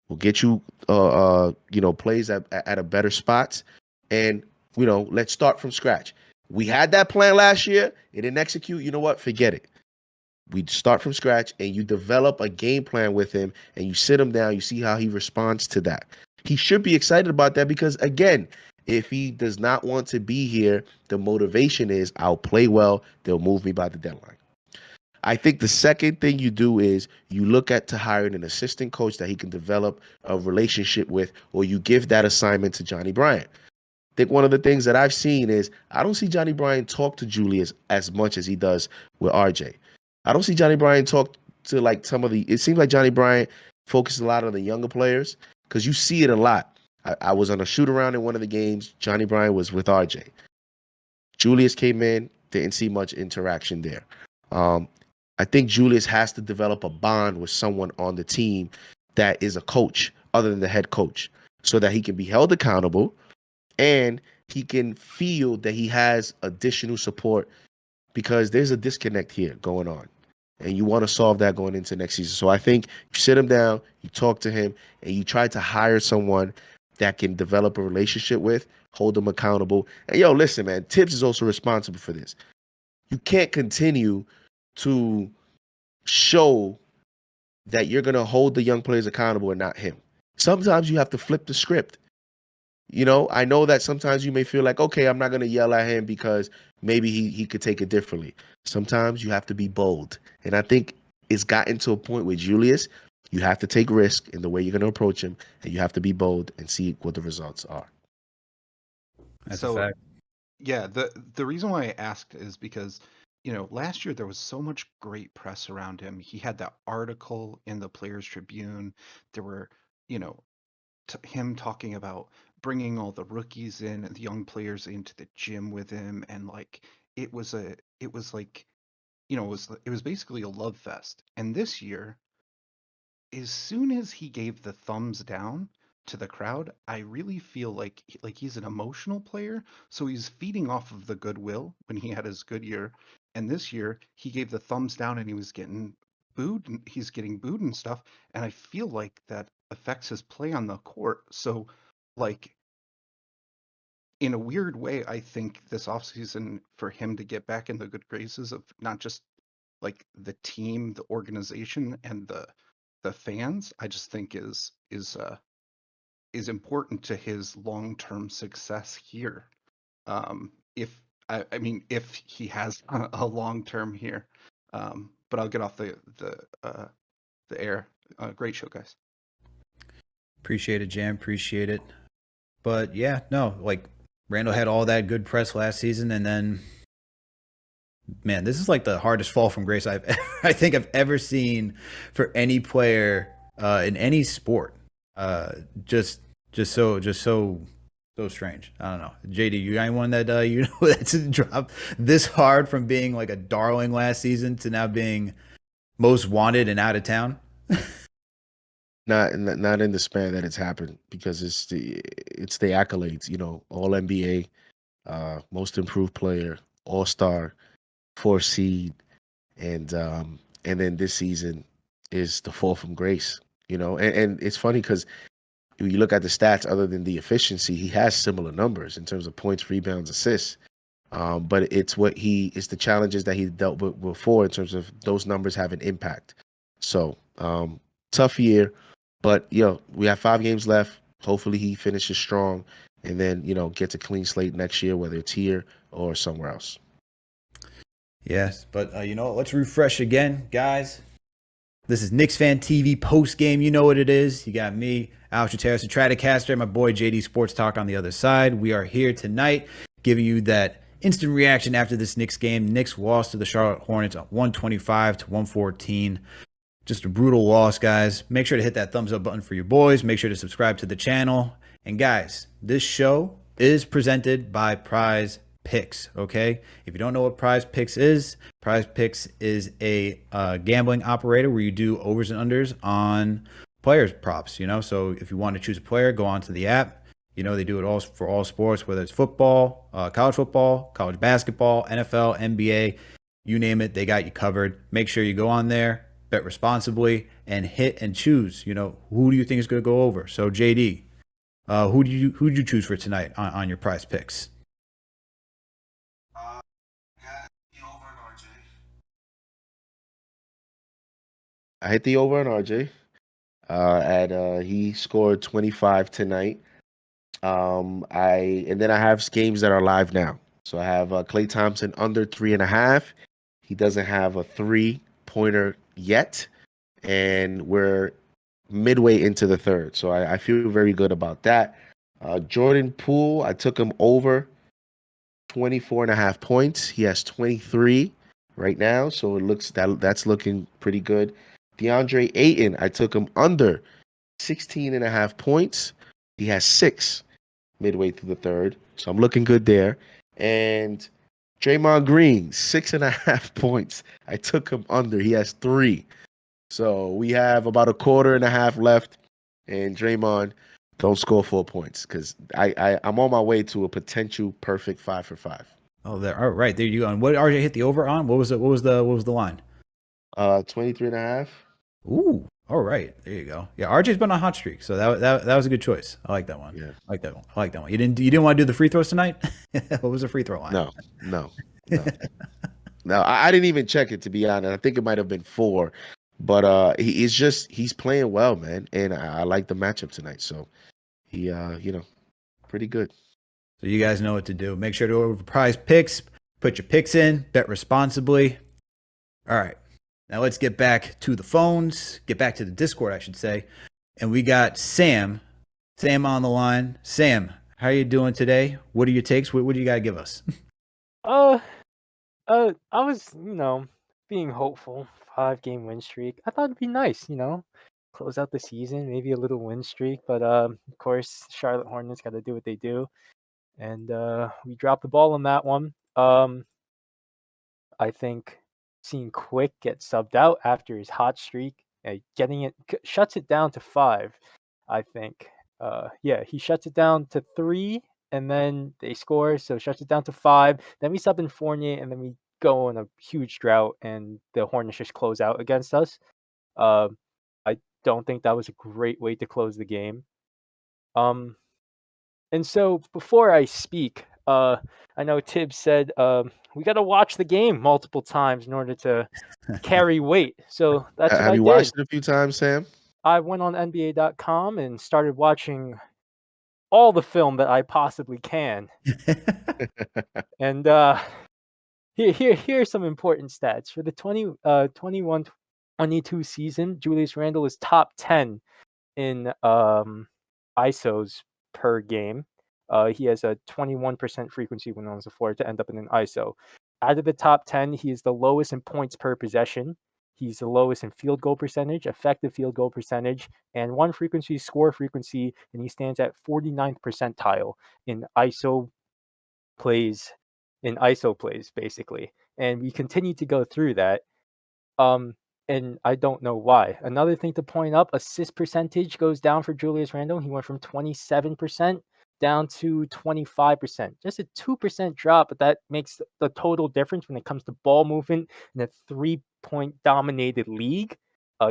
We'll get you, plays at a better spots. And, let's start from scratch. We had that plan last year. It didn't execute. You know what? Forget it. We start from scratch and you develop a game plan with him and you sit him down. You see how he responds to that. he should be excited about that because, again, if he does not want to be here, the motivation is I'll play well. They'll move me by the deadline. I think the second thing you do is you look at to hiring an assistant coach that he can develop a relationship with, or you give that assignment to Johnny Bryant. I think one of the things that I've seen is I don't see Johnny Bryant talk to Julius as much as he does with RJ. I don't see Johnny Bryant talk to like some of the, it seems like Johnny Bryant focuses a lot on the younger players because you see it a lot. I was on a shoot around in one of the games. Johnny Bryant was with RJ. Julius came in, didn't see much interaction there. I think Julius has to develop a bond with someone on the team that is a coach other than the head coach so that he can be held accountable and he can feel that he has additional support because there's a disconnect here going on. And you want to solve that going into next season. So I think you sit him down, you talk to him, and you try to hire someone that can develop a relationship with, hold them accountable. And yo, listen, man, Tibbs is also responsible for this. You can't continue to show that you're going to hold the young players accountable and not him. Sometimes you have to flip the script. You know, I know that sometimes you may feel like, okay, I'm not going to yell at him because maybe he could take it differently. Sometimes you have to be bold. And I think it's gotten to a point with Julius, you have to take risk in the way you're going to approach him, and you have to be bold and see what the results are. That's So, a fact. yeah, the reason why I asked is because, you know, last year there was so much great press around him. He had that article in the Players Tribune. There were, you know, him talking about bringing all the rookies in and the young players into the gym with him, and like it was like, you know, it was basically a love fest. And this year, as soon as he gave the thumbs down to the crowd, I really feel like he's an emotional player, so he's feeding off of the goodwill when he had his good year. And this year, he gave the thumbs down and he was getting booed, and he's getting booed and stuff. And I feel like that affects his play on the court. So, like, in a weird way, I think this offseason for him to get back in the good graces of not just like the team, the organization, and the fans, I just think is important to his long term success here. If I mean, if he has a long term here, but I'll get off the air. Great show, guys. Appreciate it, Jam. Appreciate it. But yeah, no, like Randall had all that good press last season, and then, man, this is like the hardest fall from grace I think I've ever seen for any player in any sport. Just so strange. I don't know. JD, you got anyone that you know that's dropped this hard from being like a darling last season to now being most wanted and out of town? Not in the span that it's happened because it's the accolades, you know, all NBA, most improved player, all-star, 4 seed, and then this season is the fall from grace, you know. And it's funny because when you look at the stats, other than the efficiency, he has similar numbers in terms of points, rebounds, assists. But it's the challenges that he dealt with before in terms of those numbers having impact. So tough year, but we have 5 games left. Hopefully he finishes strong and then gets a clean slate next year, whether it's here or somewhere else. Yes, but let's refresh again, guys. This is KnicksFanTV post game. You know what it is. You got me, Alex Terrace, the Stratocaster, my boy JD Sports Talk on the other side. We are here tonight giving you that instant reaction after this Knicks game. Knicks lost to the Charlotte Hornets 125-114. Just a brutal loss, guys. Make sure to hit that thumbs up button for your boys. Make sure to subscribe to the channel. And guys, this show is presented by Prizepicks, okay? If you don't know what Prizepicks is a gambling operator where you do overs and unders on players props, So if you want to choose a player, go onto the app. They do it all for all sports, whether it's football, college basketball, NFL, NBA, you name it, they got you covered. Make sure you go on there, bet responsibly, and hit and choose. Who do you think is going to go over? So JD, who did you choose for tonight on your Prizepicks? Got the over on RJ. I hit the over on RJ. He scored 25 tonight. And then I have games that are live now. So I have Klay Thompson under 3.5. He doesn't have a 3-pointer yet, and we're midway into the third. So I feel very good about that. Jordan Poole, I took him over 24.5 points. He has 23 right now, so it looks that's looking pretty good. DeAndre Ayton, I took him under 16.5 points. He has 6 midway through the third, so I'm looking good there. And Draymond Green, 6.5 points. I took him under. He has 3. So we have about a quarter and a half left, and Draymond, don't score 4 points because I'm on my way to a potential perfect 5 for 5. Oh, there. All right, there you go. And what RJ hit the over on? What was it? What was the line? 23.5. Ooh. All right, there you go. Yeah, RJ's been on a hot streak, so that was a good choice. I like that one. Yeah. I like that one. I like that one. You didn't want to do the free throws tonight? What was the free throw line? No. No, I didn't even check it, to be honest. I think it might have been 4, but he's playing well, man, and I like the matchup tonight. So he, pretty good. So you guys know what to do. Make sure to go over Prizepicks, put your picks in, bet responsibly. All right, now let's get back to the phones. Get back to the Discord, I should say, and we got Sam on the line. Sam, how are you doing today? What are your takes? What do you got to give us? I was, being hopeful. 5-game win streak. I thought it'd be nice, close out the season, maybe a little win streak. But of course, Charlotte Hornets got to do what they do, and we dropped the ball on that one. I think seeing Quick get subbed out after his hot streak, getting it shuts it down to 5. I think, he shuts it down to 3, and then they score, so shuts it down to 5. Then we sub in Fournier, and then we go on a huge drought, and the Hornets just close out against us. I don't think that was a great way to close the game. And so before I speak, I know Tibbs said we got to watch the game multiple times in order to carry weight. So that's what I did. Have you watched it a few times, Sam? I went on NBA.com and started watching all the film that I possibly can. And here's some important stats. For the 21-22 season, Julius Randle is top 10 in ISOs per game. He has a 21% frequency when on the floor to end up in an ISO. Out of the top 10, he is the lowest in points per possession. He's the lowest in field goal percentage, effective field goal percentage, and one frequency, score frequency, and he stands at 49th percentile in ISO plays, basically. And we continue to go through that. And I don't know why. Another thing to point up, assist percentage goes down for Julius Randle. He went from 27% down to 25%. Just a 2% drop, but that makes the total difference when it comes to ball movement in a 3-point dominated league.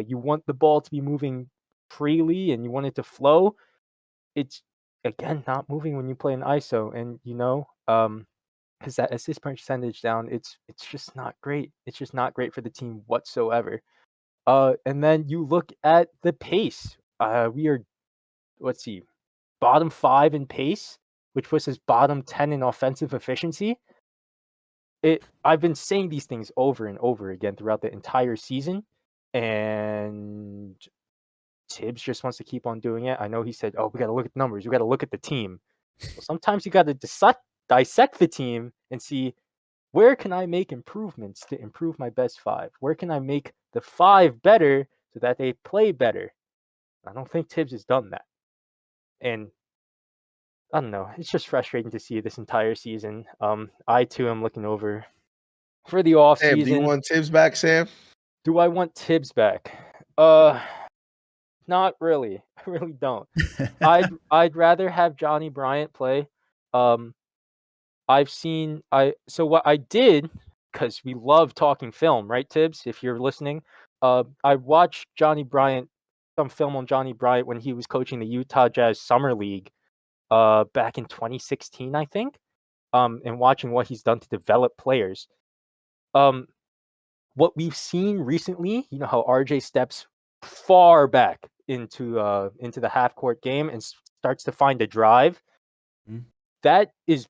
You want the ball to be moving freely and you want it to flow. It's, again, not moving when you play an ISO. And, because that assist percentage down, it's just not great. It's just not great for the team whatsoever. And then you look at the pace. We are, let's see, bottom 5 in pace, which puts us bottom 10 in offensive efficiency. I've been saying these things over and over again throughout the entire season, and Tibbs just wants to keep on doing it. I know he said, "Oh, we got to look at the numbers. We got to look at the team." Well, sometimes you got to dissect the team and see, where can I make improvements to improve my best 5? Where can I make the 5 better so that they play better? I don't think Tibbs has done that. And I don't know. It's just frustrating to see this entire season. I too am looking over for the off Sam, season. do you want Tibbs back, Sam? Do I want Tibbs back? Not really. I really don't. I'd rather have Johnny Bryant play. So what I did, because we love talking film, right, Tibbs? If you're listening, I watched some film on Johnny Bryant when he was coaching the Utah Jazz Summer League, back in 2016, I think, and watching what he's done to develop players. What we've seen recently, how RJ steps far back, into the half court game and starts to find a drive, that is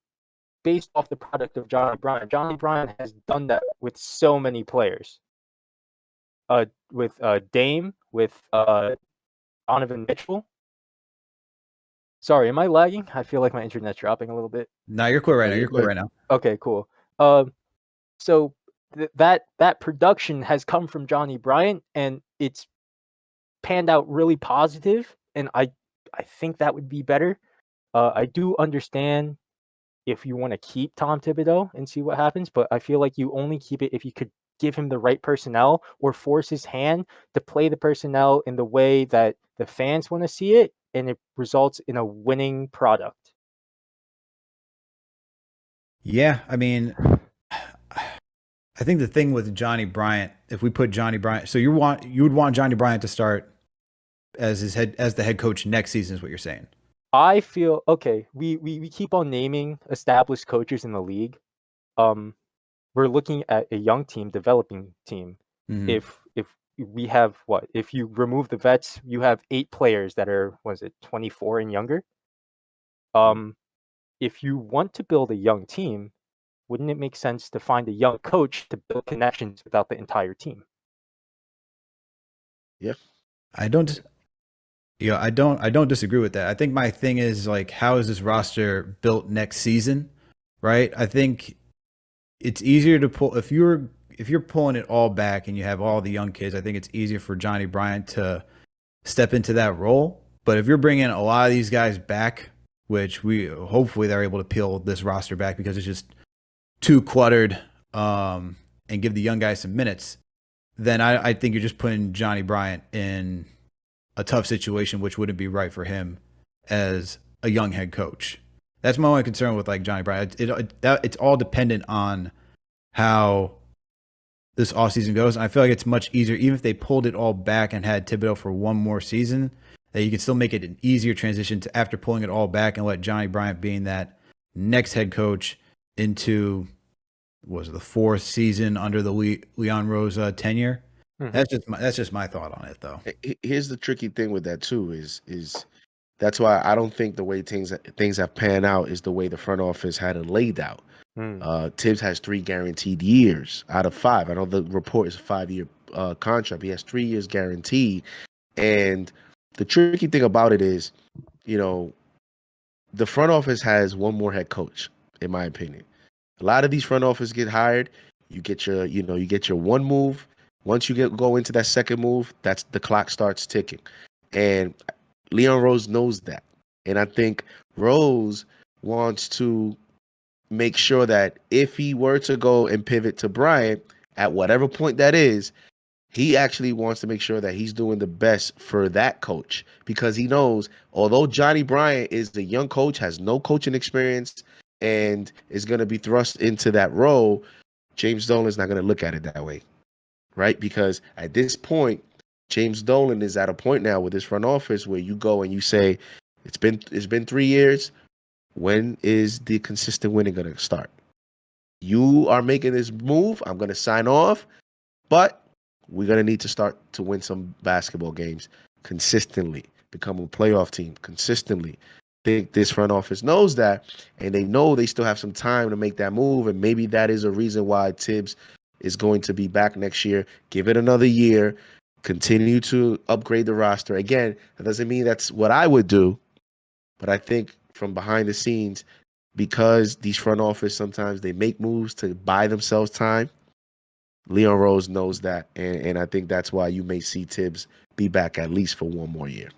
based off the product of Johnny Bryant. Johnny Bryant has done that with so many players. With Dame, with Donovan Mitchell. Sorry, am I lagging? I feel like my internet's dropping a little bit. No, you're clear right now. You're clear right now. Okay, cool. So that production has come from Johnny Bryant, and it's panned out really positive, and I think that would be better. I do understand if you want to keep Tom Thibodeau and see what happens, but I feel like you only keep it if you could give him the right personnel or force his hand to play the personnel in the way that the fans want to see it, and it results in a winning product. Yeah, I mean, I think the thing with Johnny Bryant, if we put Johnny Bryant, so you would want Johnny Bryant to start as the head coach next season, is what you're saying. I feel okay. We keep on naming established coaches in the league. We're looking at a young team, developing team. Mhm. If we have what? If you remove the vets, you have 8 players that are 24 and younger. If you want to build a young team, wouldn't it make sense to find a young coach to build connections without the entire team? Yeah. I don't disagree with that. I think my thing is like, how is this roster built next season? Right? I think it's easier to pull if you're pulling it all back and you have all the young kids. I think it's easier for Johnny Bryant to step into that role. But if you're bringing a lot of these guys back, which hopefully they're able to peel this roster back because it's just too cluttered, and give the young guys some minutes, then I think you're just putting Johnny Bryant in a tough situation, which wouldn't be right for him as a young head coach. That's my only concern with like Johnny Bryant. It's all dependent on how this offseason goes. And I feel like it's much easier, even if they pulled it all back and had Thibodeau for one more season, that you can still make it an easier transition to after pulling it all back and let Johnny Bryant being that next head coach into the 4th season under the Leon Rose tenure. Mm-hmm. That's just my thought on it, though. Here's the tricky thing with that too is that's why I don't think the way things have panned out is the way the front office had it laid out. Tibbs has 3 guaranteed years out of 5. I know the report is a 5-year contract. He has 3 years guaranteed, and the tricky thing about it is, the front office has one more head coach, in my opinion. A lot of these front office get hired. You get your one move. Once you go into that second move, that's the clock starts ticking. And Leon Rose knows that. And I think Rose wants to make sure that if he were to go and pivot to Bryant at whatever point that is, he actually wants to make sure that he's doing the best for that coach, because he knows, although Johnny Bryant is the young coach, has no coaching experience, and is going to be thrust into that role, James Dolan's not going to look at it that way, right? Because at this point, James Dolan is at a point now with his front office where you go and you say, it's been 3 years. When is the consistent winning going to start? You are making this move. I'm going to sign off, but we're going to need to start to win some basketball games consistently, become a playoff team consistently. This front office knows that, and they know they still have some time to make that move, and maybe that is a reason why Tibbs is going to be back next year. Give it another year, continue to upgrade the roster. Again, that doesn't mean that's what I would do, but I think from behind the scenes, because these front office sometimes they make moves to buy themselves time, Leon Rose knows that, and I think that's why you may see Tibbs be back at least for one more year.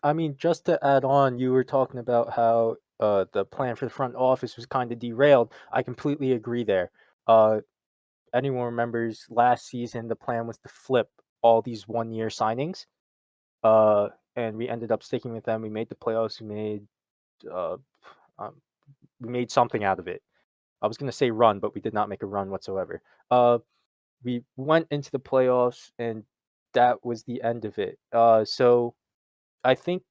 I mean, just to add on, you were talking about how the plan for the front office was kind of derailed. I completely agree there. Anyone remembers last season, the plan was to flip all these 1-year signings, and we ended up sticking with them. We made the playoffs. We made something out of it. I was going to say run, but we did not make a run whatsoever. We went into the playoffs, and that was the end of it. So I think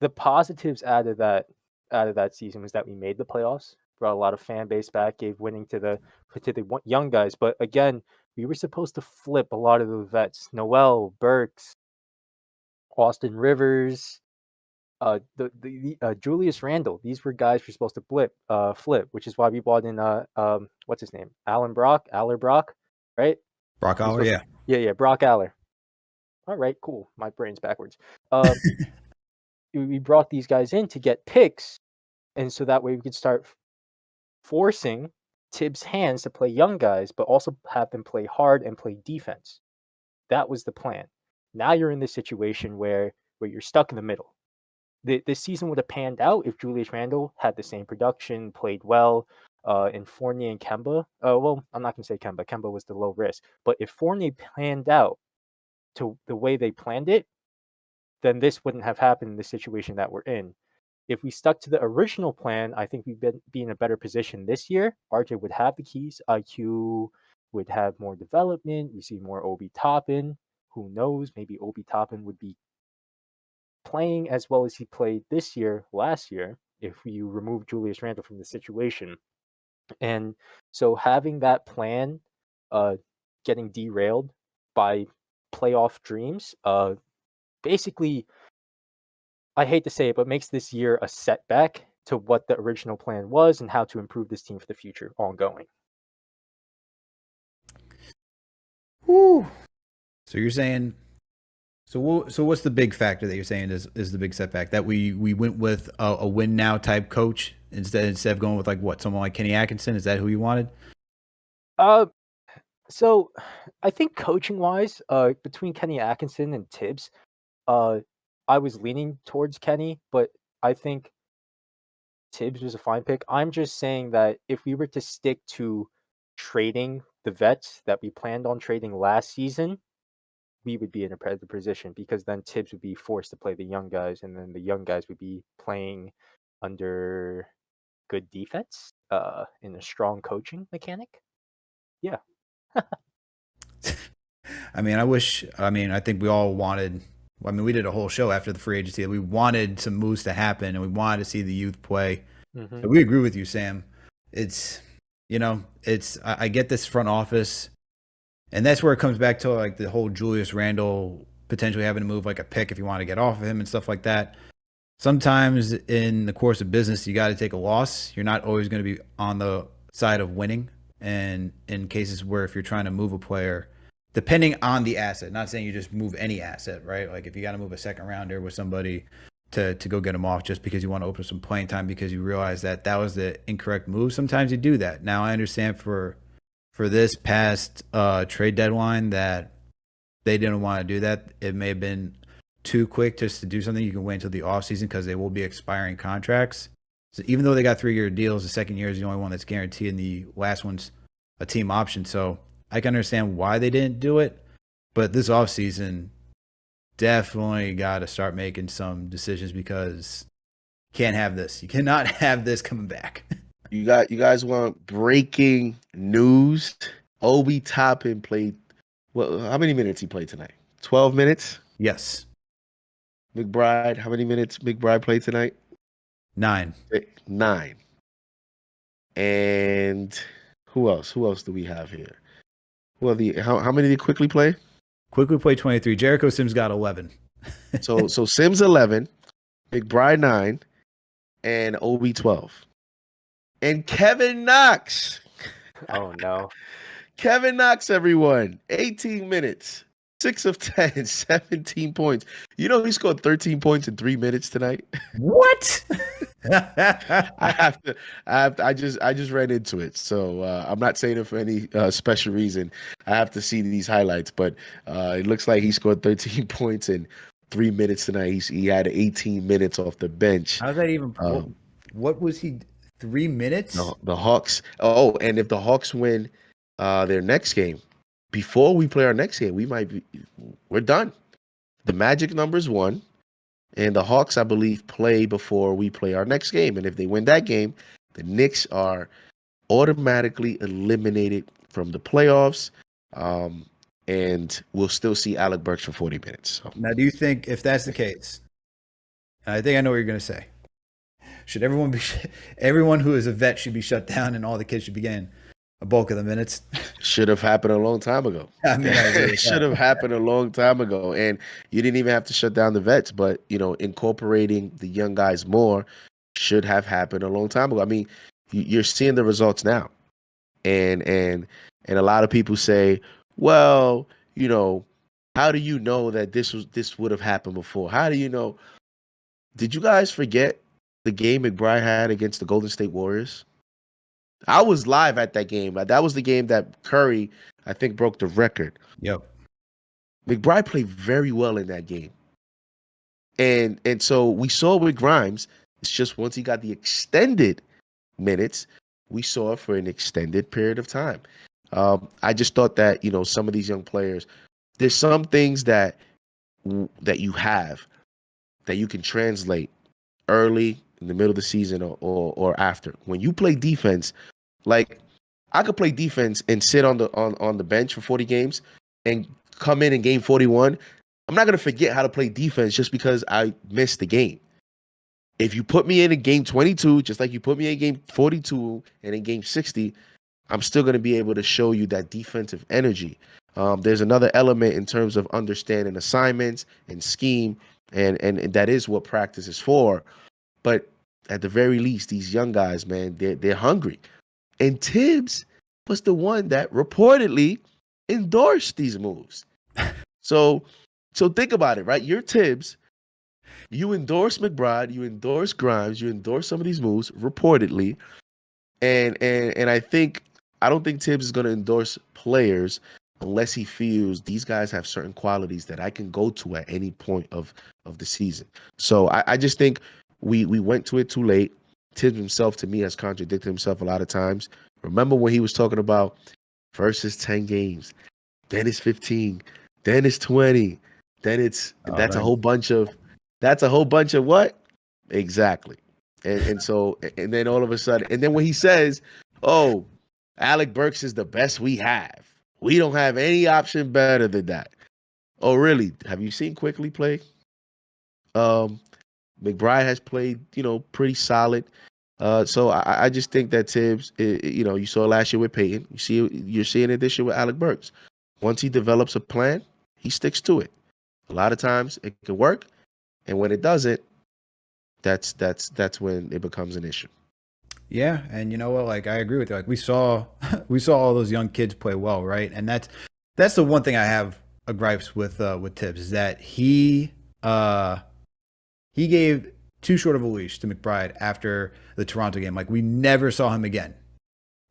the positives out of that season was that we made the playoffs, brought a lot of fan base back, gave winning to the young guys. But again, we were supposed to flip a lot of the vets, Noel, Burks, Austin Rivers, Julius Randle. These were guys who were supposed to flip, which is why we bought in what's his name? Aller Brock, right? Brock Aller, yeah. Yeah, Brock Aller. All right, cool. My brain's backwards. We brought these guys in to get picks, and so that way we could start forcing Tibbs' hands to play young guys, but also have them play hard and play defense. That was the plan. Now you're in this situation where you're stuck in the middle. This season would have panned out if Julius Randle had the same production, played well, and Fournier and Kemba. Well, I'm not going to say Kemba. Kemba was the low risk. But if Fournier panned out to the way they planned it, then this wouldn't have happened in the situation that we're in. If we stuck to the original plan, I think we'd be in a better position this year. RJ would have the keys. IQ would have more development. We see more Obi Toppin. Who knows? Maybe Obi Toppin would be playing as well as he played last year, if you remove Julius Randle from the situation. And so having that plan getting derailed by playoff dreams, basically, I hate to say it, but makes this year a setback to what the original plan was and how to improve this team for the future ongoing. Woo. So you're saying, so what's the big factor that you're saying is the big setback? That we went with a win now type coach instead of going with someone like Kenny Atkinson? Is that who you wanted? So I think coaching wise, between Kenny Atkinson and Tibbs, I was leaning towards Kenny, but I think Tibbs was a fine pick. I'm just saying that if we were to stick to trading the vets that we planned on trading last season, we would be in a better position, because then Tibbs would be forced to play the young guys, and then the young guys would be playing under good defense, in a strong coaching mechanic. Yeah. I think we all wanted. We did a whole show after the free agency. We wanted some moves to happen, and we wanted to see the youth play. Mm-hmm. So we agree with you, Sam. I get this front office, and that's where it comes back to the whole Julius Randle potentially having to move a pick if you want to get off of him and stuff like that. Sometimes in the course of business, you got to take a loss. You're not always going to be on the side of winning. And in cases where if you're trying to move a player, depending on the asset, not saying you just move any asset, right? If you got to move a second rounder with somebody to go get them off just because you want to open some playing time because you realize that was the incorrect move, sometimes you do that. Now, I understand for this past trade deadline that they didn't want to do that. It may have been too quick just to do something. You can wait until the offseason because they will be expiring contracts. So even though they got 3-year deals, the second year is the only one that's guaranteed, and the last one's a team option. So I can understand why they didn't do it, but this offseason definitely got to start making some decisions, because you can't have this. You cannot have this coming back. You guys want breaking news? Obi Toppin played. Well, how many minutes he played tonight? 12 minutes. Yes. McBride, how many minutes McBride played tonight? 9. 9. And who else? Who else do we have here? Well, how many did Quickly play? Quickly played 23. Jericho Sims got 11. so Sims 11, McBride 9, and Obi 12. And Kevin Knox. Oh no. Kevin Knox, everyone. 18 minutes. 6 of 10, 17 points. You know he scored 13 points in 3 minutes tonight. What? I just ran into it. So I'm not saying it for any special reason. I have to see these highlights, but it looks like he scored 13 points in 3 minutes tonight. He had 18 minutes off the bench. How's that even? What was he? 3 minutes? The Hawks. Oh, and if the Hawks win their next game, before we play our next game, we're done. The Magic number's 1, and the Hawks, I believe, play before we play our next game. And if they win that game, the Knicks are automatically eliminated from the playoffs, and we'll still see Alec Burks for 40 minutes. So. Now, do you think, if that's the case, I think I know what you're going to say. Should everyone who is a vet should be shut down and all the kids should begin? a bulk of the minutes. Should have happened a long time ago. I mean, I agree with It should that. have happened a long time ago. And you didn't even have to shut down the vets, but incorporating the young guys more should have happened a long time ago. I mean, you're seeing the results now. And a lot of people say, well, how do you know that this would have happened before? How do you know? Did you guys forget the game McBride had against the Golden State Warriors? I was live at that game. That was the game that Curry, I think, broke the record. Yep. McBride played very well in that game. And so we saw with Grimes, it's just once he got the extended minutes, we saw it for an extended period of time. I just thought that, some of these young players, there's some things that you have that you can translate early, in the middle of the season, or after. When you play defense, like I could play defense and sit on the bench for 40 games and come in game 41. I'm not going to forget how to play defense just because I missed the game. If you put me in a game 22, just like you put me in game 42 and in game 60, I'm still going to be able to show you that defensive energy. There's another element in terms of understanding assignments and scheme, and that is what practice is for. But at the very least, these young guys, man, they're hungry. And Tibbs was the one that reportedly endorsed these moves. So think about it, right? You're Tibbs. You endorse McBride, you endorse Grimes, you endorse some of these moves, reportedly. And I don't think Tibbs is going to endorse players unless he feels these guys have certain qualities that I can go to at any point of the season. So I just think we went to it too late. Tibbs himself, to me, has contradicted himself a lot of times. Remember when he was talking about first is 10 games, then it's 15, then it's 20, then that's a whole bunch of what? Exactly. And so then all of a sudden, and then when he says, "Oh, Alec Burks is the best we have. We don't have any option better than that." Oh, really? Have you seen Quickly play? McBride has played, pretty solid. So I just think that Tibbs, you saw last year with Peyton. You're seeing it this year with Alec Burks. Once he develops a plan, he sticks to it. A lot of times it can work, and when it doesn't, that's when it becomes an issue. Yeah, and you know what? Like, I agree with you. Like, we saw all those young kids play well, right? And that's the one thing I have a gripes with Tibbs, is that he gave too short of a leash to McBride after the Toronto game. Like, we never saw him again.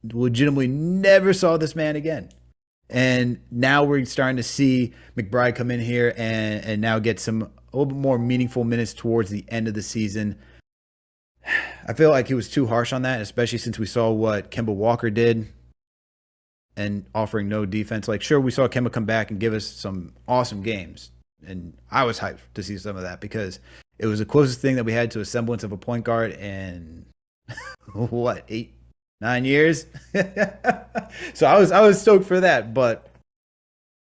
Legitimately never saw this man again. And now we're starting to see McBride come in here and now get a little bit more meaningful minutes towards the end of the season. I feel like he was too harsh on that, especially since we saw what Kemba Walker did and offering no defense. Like, sure, we saw Kemba come back and give us some awesome games, and I was hyped to see some of that because it was the closest thing that we had to a semblance of a point guard in what, 8, 9 years. So I was stoked for that. But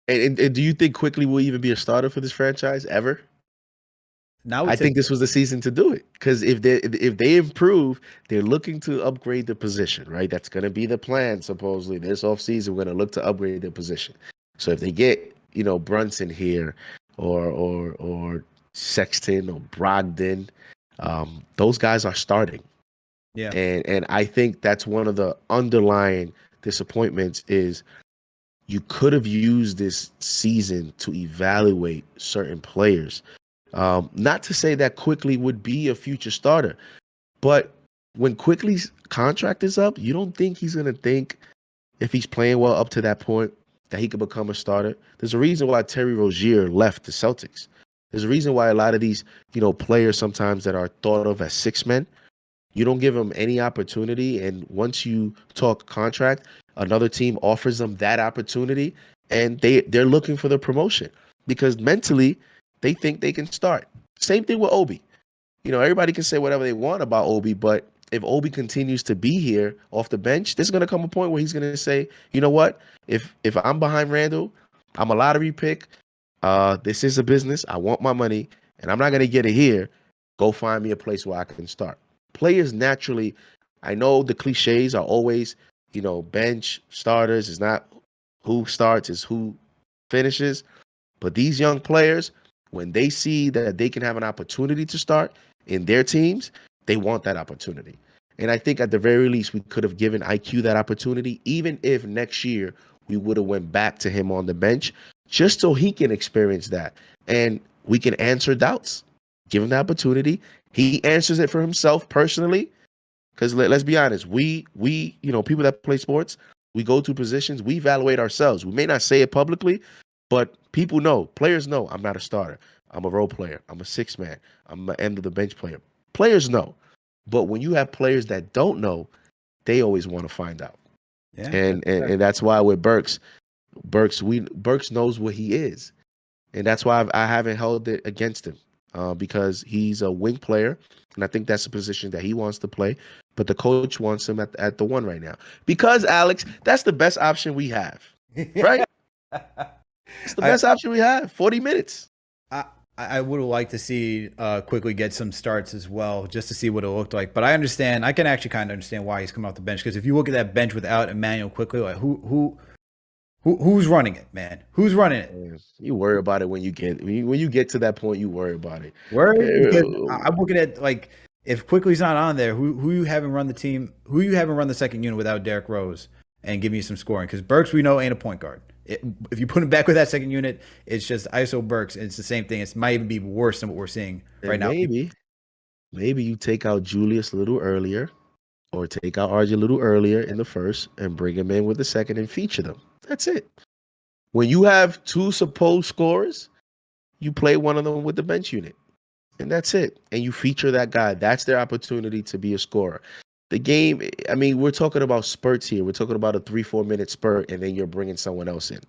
and do you think Quickly will even be a starter for this franchise ever? now I think this was the season to do it, because if they improve, they're looking to upgrade the position, right? That's going to be the plan. Supposedly this offseason, we're going to look to upgrade their position. So if they get Brunson here or Sexton or Brogdon, those guys are starting. yeah, And I think that's one of the underlying disappointments is you could have used this season to evaluate certain players. Not to say that Quickly would be a future starter, but when Quickly's contract is up, you don't think he's going to think, if he's playing well up to that point, that he could become a starter? There's a reason why Terry Rozier left the Celtics. There's a reason why a lot of these, players sometimes that are thought of as six men, you don't give them any opportunity. And once you talk contract, another team offers them that opportunity, and they're looking for the promotion because mentally they think they can start. Same thing with Obi. Everybody can say whatever they want about Obi, but if Obi continues to be here off the bench, there's going to come a point where he's going to say, you know what? If I'm behind Randall, I'm a lottery pick. This is a business. I want my money, and I'm not going to get it here. Go find me a place where I can start. Players naturally, I know the cliches are always, bench starters. It's not who starts, it's who finishes. But these young players, when they see that they can have an opportunity to start in their teams, they want that opportunity. And I think at the very least, we could have given IQ that opportunity, even if next year we would have went back to him on the bench, just so he can experience that. And we can answer doubts. Give him the opportunity. He answers it for himself personally. Because let's be honest, we people that play sports, we go to positions, we evaluate ourselves. We may not say it publicly, but people know, players know I'm not a starter. I'm a role player. I'm a six man. I'm an end of the bench player. Players know. But when you have players that don't know, they always want to find out. Yeah, and that's why with Burks knows what he is. And that's why I haven't held it against him because he's a wing player. And I think that's a position that he wants to play. But the coach wants him at the one right now. Because, Alex, that's the best option we have. Right? It's the best option we have. 40 minutes. I would have liked to see quickly get some starts as well, just to see what it looked like. But I understand. I can actually kind of understand why he's coming off the bench. Because if you look at that bench without Emmanuel quickly, like who's running it, man? Who's running it? You worry about it when you get to that point. You worry about it. I'm looking at like if Quickly's not on there, who you haven't run the team? Who you haven't run the second unit without Derrick Rose and give me some scoring? Because Burks, we know, ain't a point guard. If you put him back with that second unit, it's just ISO Burks. And it's the same thing. It might even be worse than what we're seeing right now. Maybe you take out Julius a little earlier, or take out RJ a little earlier in the first, and bring him in with the second and feature them. That's it. When you have two supposed scorers, you play one of them with the bench unit. And that's it. And you feature that guy. That's their opportunity to be a scorer. The game, I mean, we're talking about spurts here. We're talking about a 3-4 minute spurt, and then you're bringing someone else in,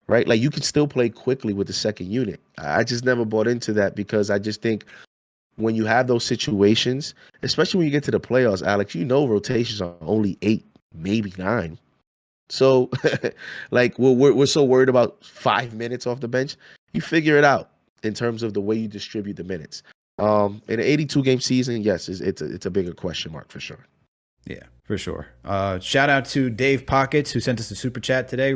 right? Like you can still play quickly with the second unit. I just never bought into that because I just think when you have those situations, especially when you get to the playoffs, Alex, rotations are only 8, maybe 9. So, like, we're so worried about 5 minutes off the bench. You figure it out in terms of the way you distribute the minutes. In an 82-game season, yes, it's a bigger question mark for sure. Yeah, for sure. Shout out to Dave Pockets who sent us a super chat today.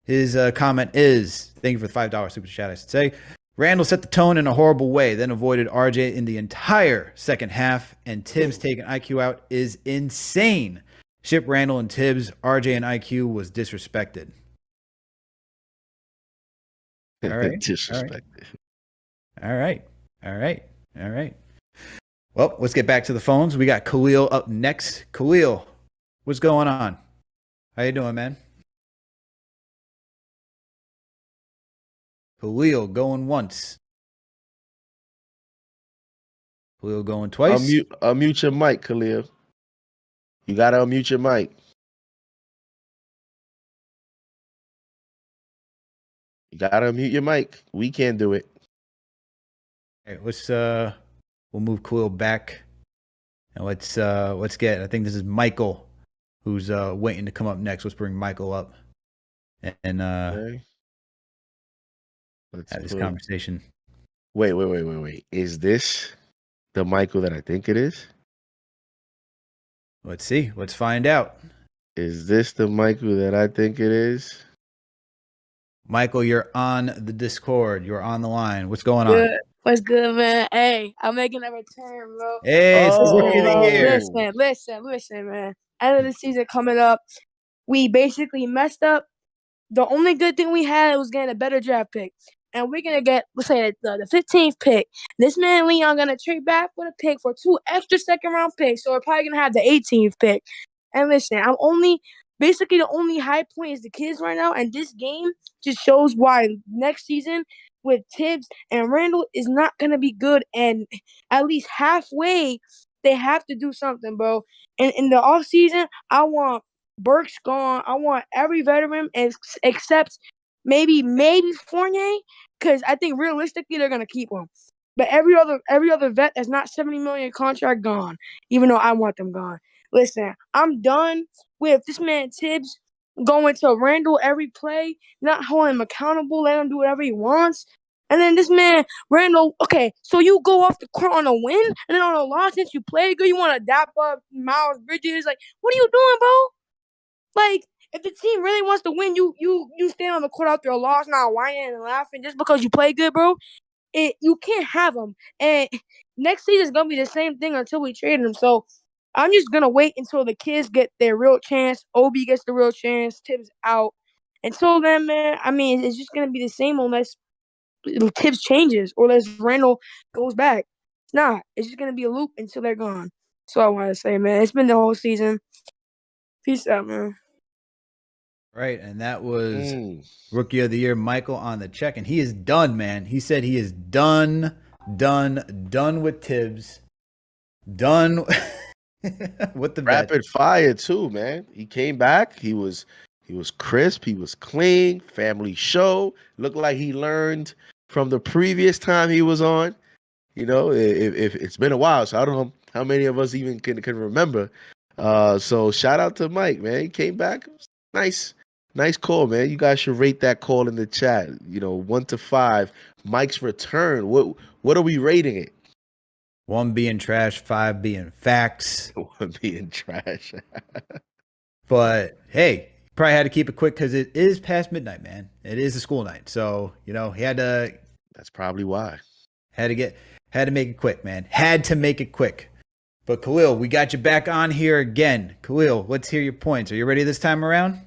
His comment is, thank you for the $5 super chat, I should say. Randall set the tone in a horrible way, then avoided RJ in the entire second half, and Tibbs taking IQ out is insane. Ship Randall and Tibbs, RJ and IQ was disrespected. All right. Disrespected. All right. Well, let's get back to the phones. We got Khalil up next. Khalil, what's going on? How you doing, man? Khalil going once. Khalil going twice. Unmute your mic, Khalil. You got to unmute your mic. You got to unmute your mic. We can't do it. All right, let's we'll move Khalil back. And let's get, I think this is Michael who's waiting to come up next. Let's bring Michael up and okay. have this conversation. Wait. Is this the Michael that I think it is? Let's see. Let's find out. Is this the Michael that I think it is? Michael, you're on the Discord. You're on the line. What's going on? What's good, man? Hey, I'm making a return, bro. Hey, it's the rookie of the year. Listen, man. End of the season coming up. We basically messed up. The only good thing we had was getting a better draft pick. And we're going to get, let's say, the 15th pick. This man, Leon, going to trade back with a pick for 2 extra second-round picks. So we're probably going to have the 18th pick. And listen, basically the only high point is the kids right now. And this game just shows why next season with Tibbs and Randall is not going to be good. And at least halfway, they have to do something, bro. And in the offseason, I want Burks gone. I want every veteran except maybe Fournier, because I think realistically they're going to keep him. But every other vet that's not $70 million contract gone, even though I want them gone. Listen, I'm done with this man Tibbs going to Randall every play, not holding him accountable, let him do whatever he wants. And then this man, Randall, okay, so you go off the court on a win, and then on a loss, since you played good, you want to dap up Miles Bridges. Like, what are you doing, bro? Like, if the team really wants to win, you stand on the court after a loss, not whining and laughing just because you play good, bro. You can't have them. And next season is gonna be the same thing until we trade them. So I'm just gonna wait until the kids get their real chance. Obi gets the real chance. Tibbs out. Until then, man, I mean, it's just gonna be the same unless Tibbs changes or unless Randall goes back. It's not. It's just gonna be a loop until they're gone. That's all I want to say, man. It's been the whole season. Peace out, man. Right, and that was Rookie of the Year, Michael, on the check, and he is done, man. He said he is done with Tibbs, done with the rapid fire too, man. He came back. He was crisp. He was clean. Family show. Looked like he learned from the previous time he was on. You know, if it's been a while, so I don't know how many of us even can remember. So shout out to Mike, man. He came back. Nice call, man. You guys should rate that call in the chat. 1 to 5. Mike's return. What are we rating it? 1 being trash, 5 being facts. 1 being trash. But hey, probably had to keep it quick because it is past midnight, man. It is a school night, so he had to. That's probably why. Had to make it quick, man. Had to make it quick. But Khalil, we got you back on here again. Khalil, let's hear your points. Are you ready this time around?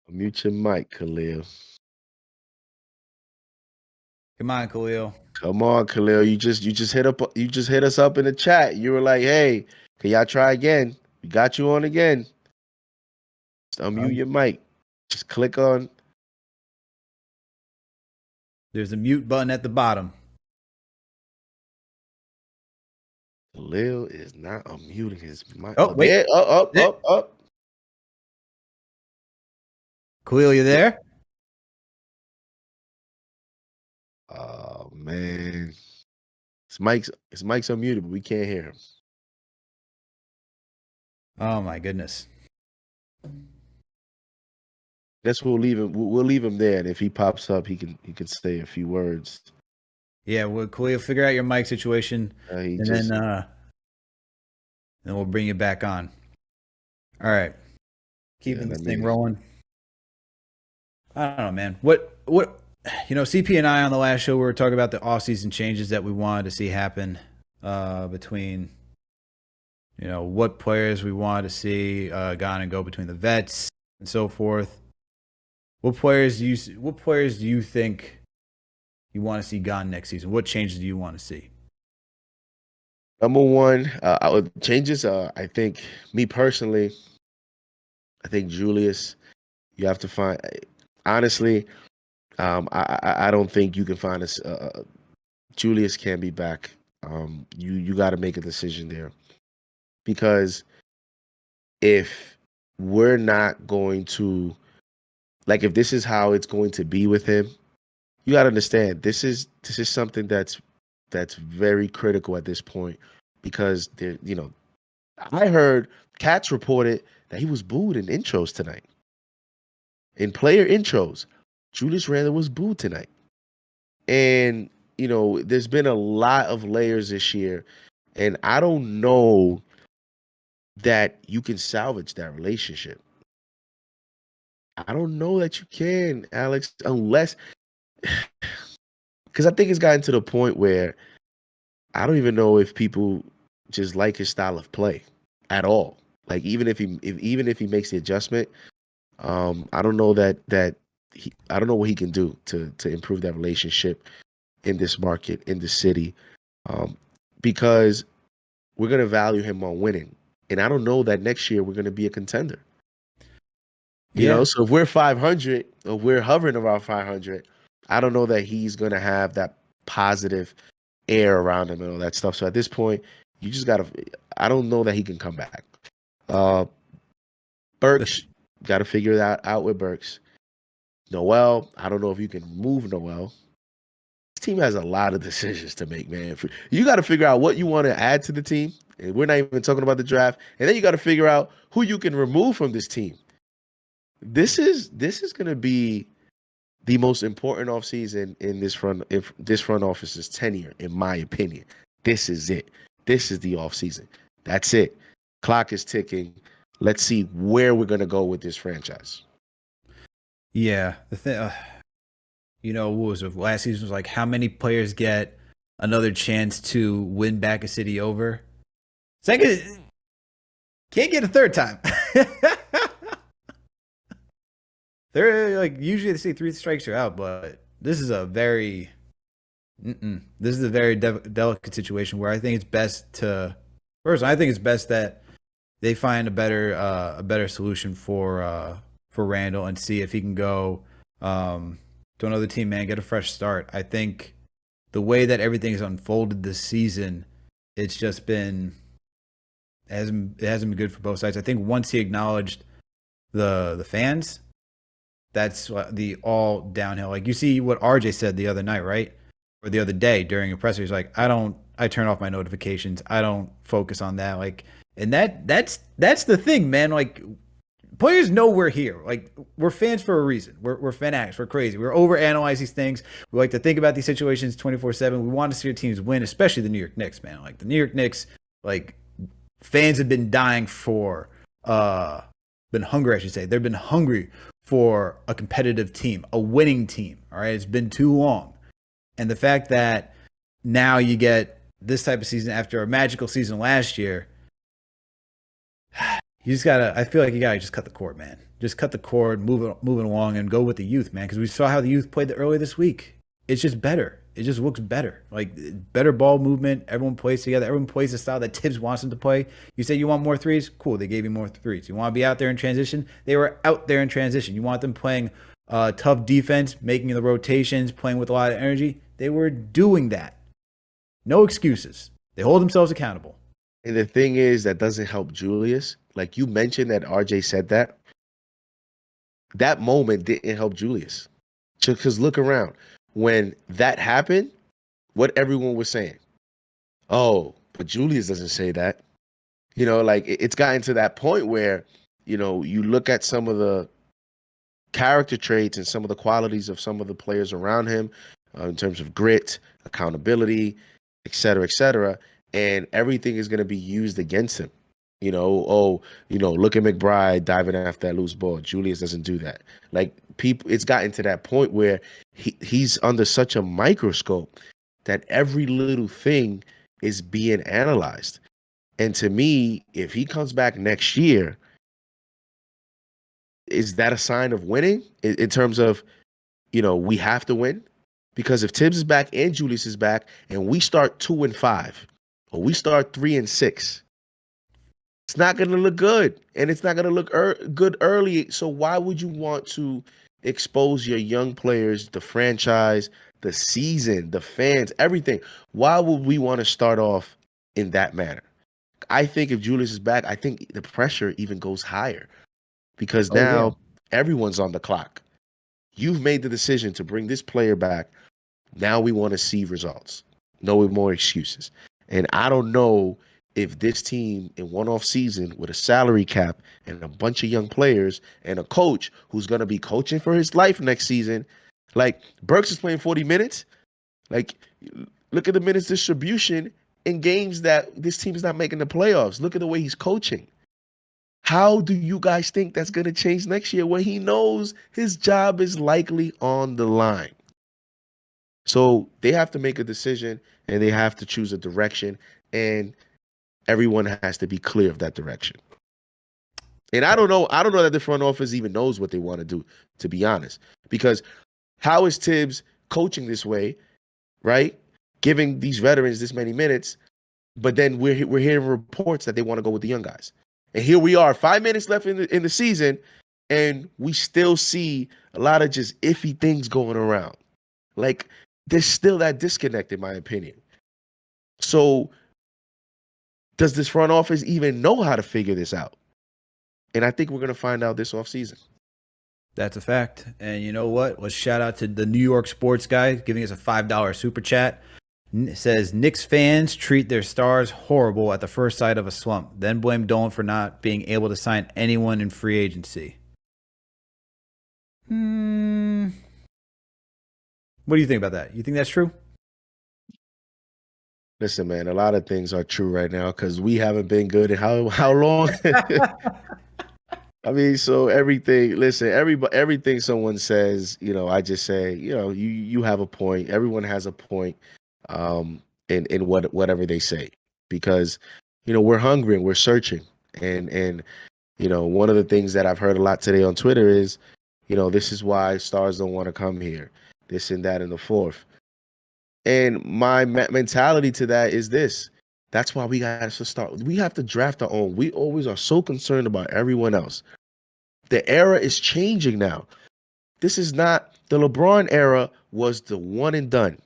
Mute your mic, Khalil. Come on, Khalil. Come on, Khalil. You just hit us up in the chat. You were like, "Hey, can y'all try again? We got you on again." Just unmute your mic. Just click on. There's a mute button at the bottom. Khalil is not unmuting his mic. Oh, wait. Yeah. Up. Khalil, you there? Oh man, his mic's unmuted, but we can't hear him. Oh my goodness. Guess we'll leave him. We'll leave him there, and if he pops up, he can say a few words. Yeah, well, Khalil, figure out your mic situation, then we'll bring you back on. All right, keeping this thing rolling. I don't know, man. What CP and I on the last show, we were talking about the offseason changes that we wanted to see happen between, what players we wanted to see gone and go between the vets and so forth. What players do you think you want to see gone next season? What changes do you want to see? Number one, changes. I think, me personally, I think Julius, you have to find. Honestly, I don't think you can find us. Julius can be back. You got to make a decision there, because if we're not going to, if this is how it's going to be with him, you got to understand this is something that's very critical at this point, because I heard Cats reported that he was booed in intros tonight. In player intros, Julius Randle was booed tonight. And, there's been a lot of layers this year, and I don't know that you can salvage that relationship. I don't know that you can, Alex, unless – because I think it's gotten to the point where I don't even know if people just like his style of play at all. Like, even if he makes the adjustment – I don't know I don't know what he can do to improve that relationship in this market, in the city, because we're going to value him on winning. And I don't know that next year we're going to be a contender. You know, so if we're 500, or we're hovering around 500, I don't know that he's going to have that positive air around him and all that stuff. So at this point, you just got to – I don't know that he can come back. Burks – got to figure that out with Burks. Noel, I don't know if you can move Noel. This team has a lot of decisions to make, man. You got to figure out what you want to add to the team. And we're not even talking about the draft. And then you got to figure out who you can remove from this team. This is going to be the most important offseason in this front office's tenure, in my opinion. This is it. This is the offseason. That's it. Clock is ticking. let's see where we're gonna go with this franchise. Yeah, the thing, what was it? Last season was like how many players get another chance to win back a city over? Second, can't get a third time. They're like usually they say 3 strikes you're out, but this is a very delicate situation where I think it's best to I think it's best that they find a better solution for Randall and see if he can go to another team, man, get a fresh start. I think the way that everything has unfolded this season, it's just been it hasn't been good for both sides. I think once he acknowledged the fans, that's the all downhill. Like you see what RJ said the other night, right? Or the other day during a presser, he's like, I turn off my notifications. I don't focus on that. Like, and that's the thing, man. Like, players know we're here. Like, we're fans for a reason. We're fanatics. We're crazy. We're overanalyze these things. We like to think about these situations 24/7. We want to see our teams win, especially the New York Knicks, man. Like the New York Knicks, like fans have been dying for, been hungry, I should say. They've been hungry for a competitive team, a winning team. All right, it's been too long. And the fact that now you get this type of season after a magical season last year, you just gotta. I feel like you gotta just cut the cord, man. Just cut the cord, moving along, and go with the youth, man. Because we saw how the youth played earlier this week. It's just better. It just looks better. Like better ball movement. Everyone plays together. Everyone plays the style that Tibbs wants them to play. You say you want more threes? Cool. They gave you more threes. You want to be out there in transition? They were out there in transition. You want them playing tough defense, making the rotations, playing with a lot of energy? They were doing that. No excuses. They hold themselves accountable. And the thing is, that doesn't help Julius. Like you mentioned that RJ said that. That moment didn't help Julius. Because look around. When that happened, what everyone was saying, oh, but Julius doesn't say that. Like it's gotten to that point where, you look at some of the character traits and some of the qualities of some of the players around him in terms of grit, accountability, et cetera, and everything is going to be used against him. Look at McBride diving after that loose ball. Julius doesn't do that. Like people, it's gotten to that point where he's under such a microscope that every little thing is being analyzed. And to me, if he comes back next year, is that a sign of winning in terms of, we have to win? Because if Tibbs is back and Julius is back and we start 2-5 or we start 3-6, it's not going to look good, and it's not going to look good early. So why would you want to expose your young players, the franchise, the season, the fans, everything? Why would we want to start off in that manner? I think if Julius is back, I think the pressure even goes higher because now everyone's on the clock. You've made the decision to bring this player back. Now we want to see results. No more excuses. And I don't know if this team in one off season with a salary cap and a bunch of young players and a coach who's going to be coaching for his life next season, like Burks is playing 40 minutes. Like, look at the minutes distribution in games that this team is not making the playoffs. Look at the way he's coaching. How do you guys think that's going to change next year when he knows his job is likely on the line? So they have to make a decision and they have to choose a direction, and everyone has to be clear of that direction. And I don't know that the front office even knows what they want to do, to be honest, because how is Tibbs coaching this way, right? Giving these veterans this many minutes, but then we're hearing reports that they want to go with the young guys. And here we are, 5 minutes left in the season, and we still see a lot of just iffy things going around. Like, there's still that disconnect, in my opinion. So does this front office even know how to figure this out? And I think we're going to find out this offseason. That's a fact. And you know what? Let's shout out to the New York sports guy giving us a $5 super chat. It says, Knicks fans treat their stars horrible at the first sight of a slump, then blame Dolan for not being able to sign anyone in free agency. What do you think about that? You think that's true? Listen, man, a lot of things are true right now because we haven't been good in how long? I mean, so everything. Listen, everything someone says, I just say, you have a point. Everyone has a point, in whatever they say, because, we're hungry and we're searching, and one of the things that I've heard a lot today on Twitter is, this is why stars don't want to come here, this and that and the fourth. And my mentality to that is this. That's why we got to start. We have to draft our own. We always are so concerned about everyone else. The era is changing now. This is not the LeBron era. Was the one and done.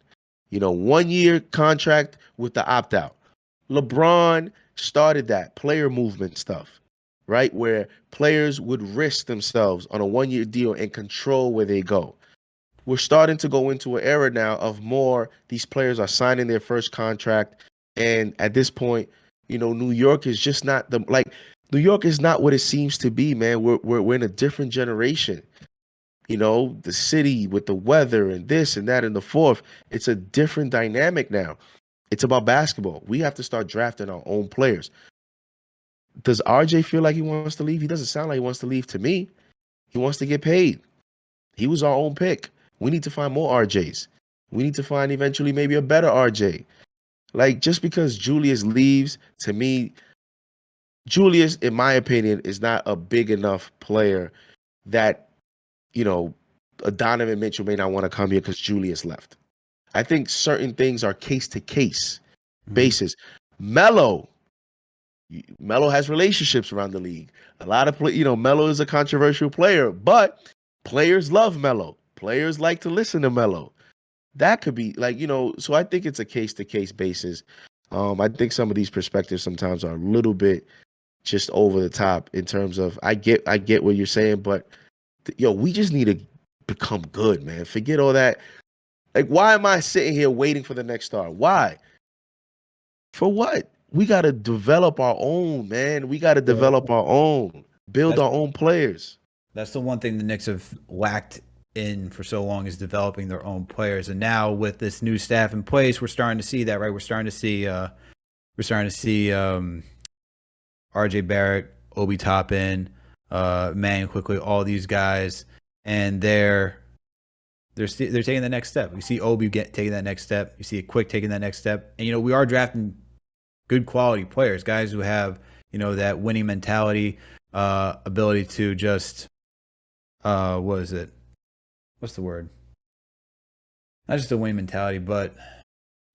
1 year contract with the opt out. LeBron started that player movement stuff, right? Where players would risk themselves on a 1 year deal and control where they go. We're starting to go into an era now of more, these players are signing their first contract. And at this point, New York is just not New York is not what it seems to be, man. We're in a different generation. The city with the weather and this and that and the fourth, it's a different dynamic now. It's about basketball. We have to start drafting our own players. Does RJ feel like he wants to leave? He doesn't sound like he wants to leave to me. He wants to get paid. He was our own pick. We need to find more RJs. We need to find eventually maybe a better RJ. Like, just because Julius leaves, to me, Julius, in my opinion, is not a big enough player that, a Donovan Mitchell may not want to come here because Julius left. I think certain things are case-to-case basis. Melo has relationships around the league. A lot of Melo is a controversial player, but players love Melo. Players like to listen to Melo. That could be so I think it's a case-to-case basis. I think some of these perspectives sometimes are a little bit just over the top in terms of I get what you're saying, but we just need to become good, man. Forget all that. Like, why am I sitting here waiting for the next star? Why? For what? We got to develop our own, man. We got to develop our own, build our own players. That's the one thing the Knicks have lacked in for so long, is developing their own players. And now with this new staff in place, we're starting to see that, right? We're starting to see RJ Barrett, Obi Toppin, Man quickly, all these guys, and they're taking the next step. We see Obi taking that next step. You see Quick taking that next step. And we are drafting good quality players, guys who have that winning mentality, ability to just what is it? What's the word? Not just a winning mentality, but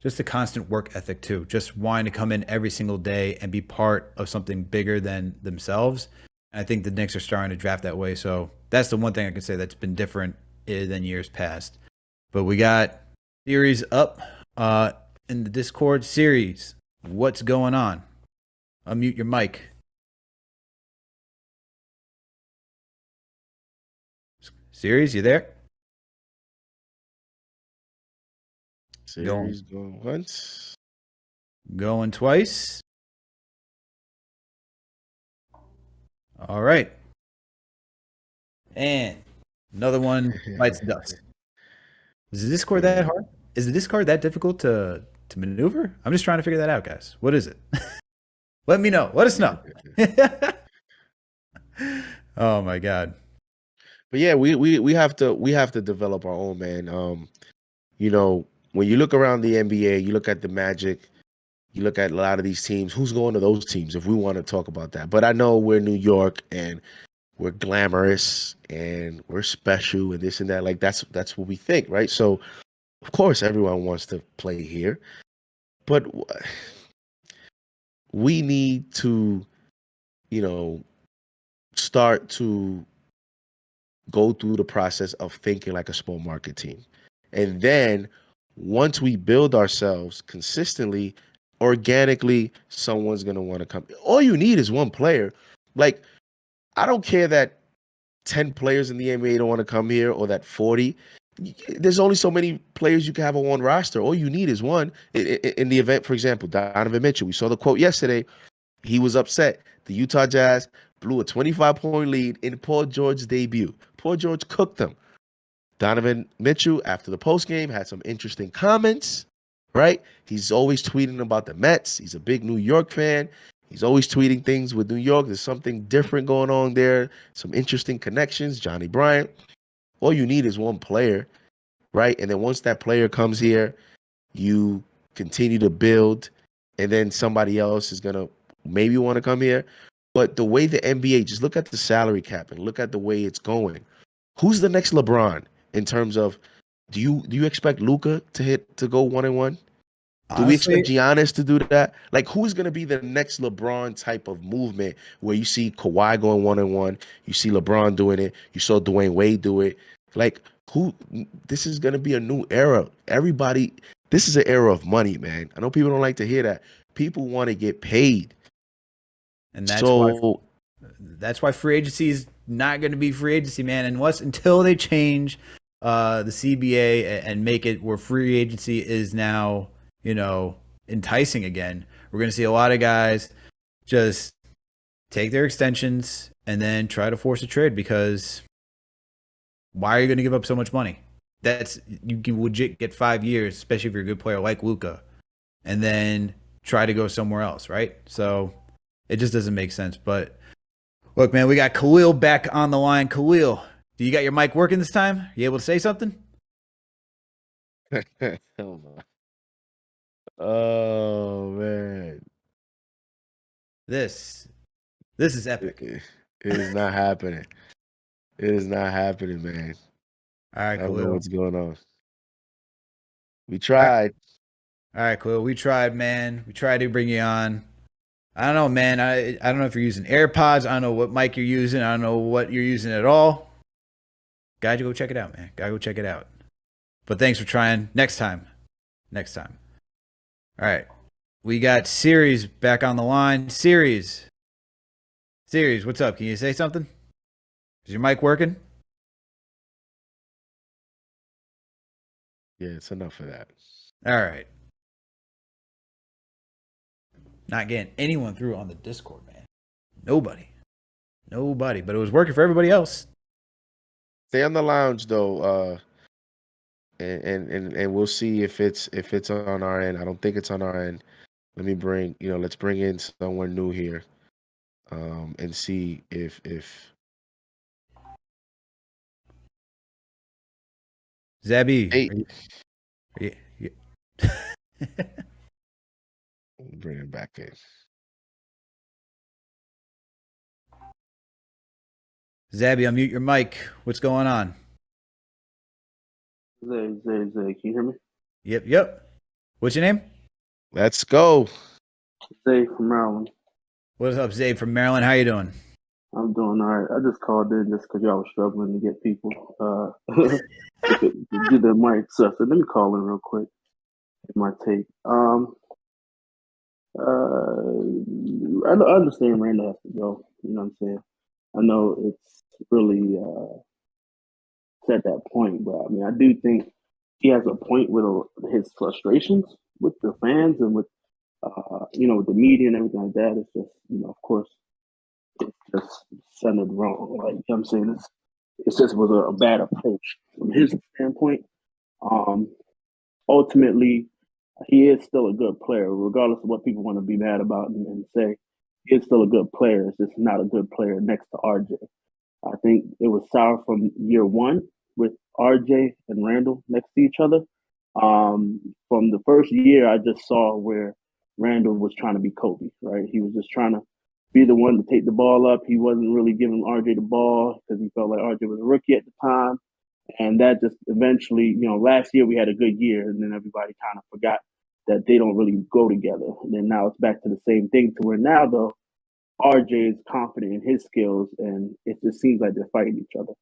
just a constant work ethic too. Just wanting to come in every single day and be part of something bigger than themselves. And I think the Knicks are starting to draft that way. So that's the one thing I can say that's been different than years past. But we got series up in the Discord series. What's going on? Unmute your mic. Series, you there? Series going once. Going twice. All right. And another one bites dust. Is the Discord that hard? Is the Discord that difficult to maneuver? I'm just trying to figure that out, guys. What is it? Let me know. Let us know. Oh my God. But yeah, we have to develop our own, man. When you look around the NBA, you look at the Magic, you look at a lot of these teams. Who's going to those teams if we want to talk about that? But I know we're New York and we're glamorous and we're special and this and that. Like that's what we think, right? So of course everyone wants to play here, but we need to, start to go through the process of thinking like a small market team. And then once we build ourselves consistently, organically, someone's going to want to come. All you need is one player. Like, I don't care that 10 players in the NBA don't want to come here or that 40. There's only so many players you can have on one roster. All you need is one. In the event, for example, Donovan Mitchell, we saw the quote yesterday. He was upset. The Utah Jazz blew a 25-point lead in Paul George's debut. Paul George cooked them. Donovan Mitchell, after the postgame, had some interesting comments, right? He's always tweeting about the Mets. He's a big New York fan. He's always tweeting things with New York. There's something different going on there. Some interesting connections. Johnny Bryant. All you need is one player, right? And then once that player comes here, you continue to build, and then somebody else is gonna maybe want to come here. But the way the NBA, just look at the salary cap and look at the way it's going. Who's the next LeBron in terms of do you expect Luka to go 1-1? Do we expect Honestly, Giannis to do that? Like, who's going to be the next LeBron type of movement where you see Kawhi going 1-1, you see LeBron doing it, you saw Dwayne Wade do it? Like, who? This is going to be a new era. Everybody, this is an era of money, man. I know people don't like to hear that. People want to get paid. and So that's why free agency is not going to be free agency, man, until they change the CBA and make it where free agency is now, enticing again. We're going to see a lot of guys just take their extensions and then try to force a trade, because why are you going to give up so much money? You can legit get 5 years, especially if you're a good player like Luka, and then try to go somewhere else, right? So it just doesn't make sense. But look, man, we got Khalil back on the line. Khalil, do you got your mic working this time? Are you able to say something? oh man, This is epic. it is not happening. It is not happening, man. All right, I don't know Khalil. what's going on. We tried. All right, Khalil. We tried, man. We tried to bring you on. I don't know, man. I don't know if you're using AirPods. I don't know what mic you're using. I don't know what you're using at all. Gotta go check it out, man. Gotta go check it out. But thanks for trying. Next time. All right. We got Series back on the line. Series, what's up? Can you say something? Is your mic working? Yeah, it's enough of that. All right. Not getting anyone through on the Discord, man. Nobody. But it was working for everybody else. Stay on the lounge though, and we'll see if it's on our end. I don't think it's on our end. Let's bring in someone new here, and see if Zabby. hey, bring him back in. Zabby, unmute your mic. What's going on? Zay. Can you hear me? Yep. What's your name? Let's go. Zay from Maryland. What's up, Zabe from Maryland? How you doing? I'm doing all right. I just called in just because y'all was struggling to get people to do their mic stuff. So let me call in real quick. Get my take. I understand Randall has to go. You know what I'm saying? I know it's really at that point, but I mean, I do think he has a point with his frustrations with the fans and with with the media and everything like that. It's just, of course, it's just centered wrong. Like, you know what I'm saying? It's just was a bad approach from his standpoint. Ultimately, he is still a good player, regardless of what people want to be mad about and say. He is still a good player. It's just not a good player next to RJ. I think it was sour from year one with RJ and Randall next to each other. From the first year, I just saw where Randall was trying to be Kobe, right? He was just trying to be the one to take the ball up. He wasn't really giving RJ the ball because he felt like RJ was a rookie at the time. And that just eventually, last year we had a good year, and then everybody kind of forgot that they don't really go together. And then now it's back to the same thing to where now, though, RJ is confident in his skills, and it just seems like they're fighting each other,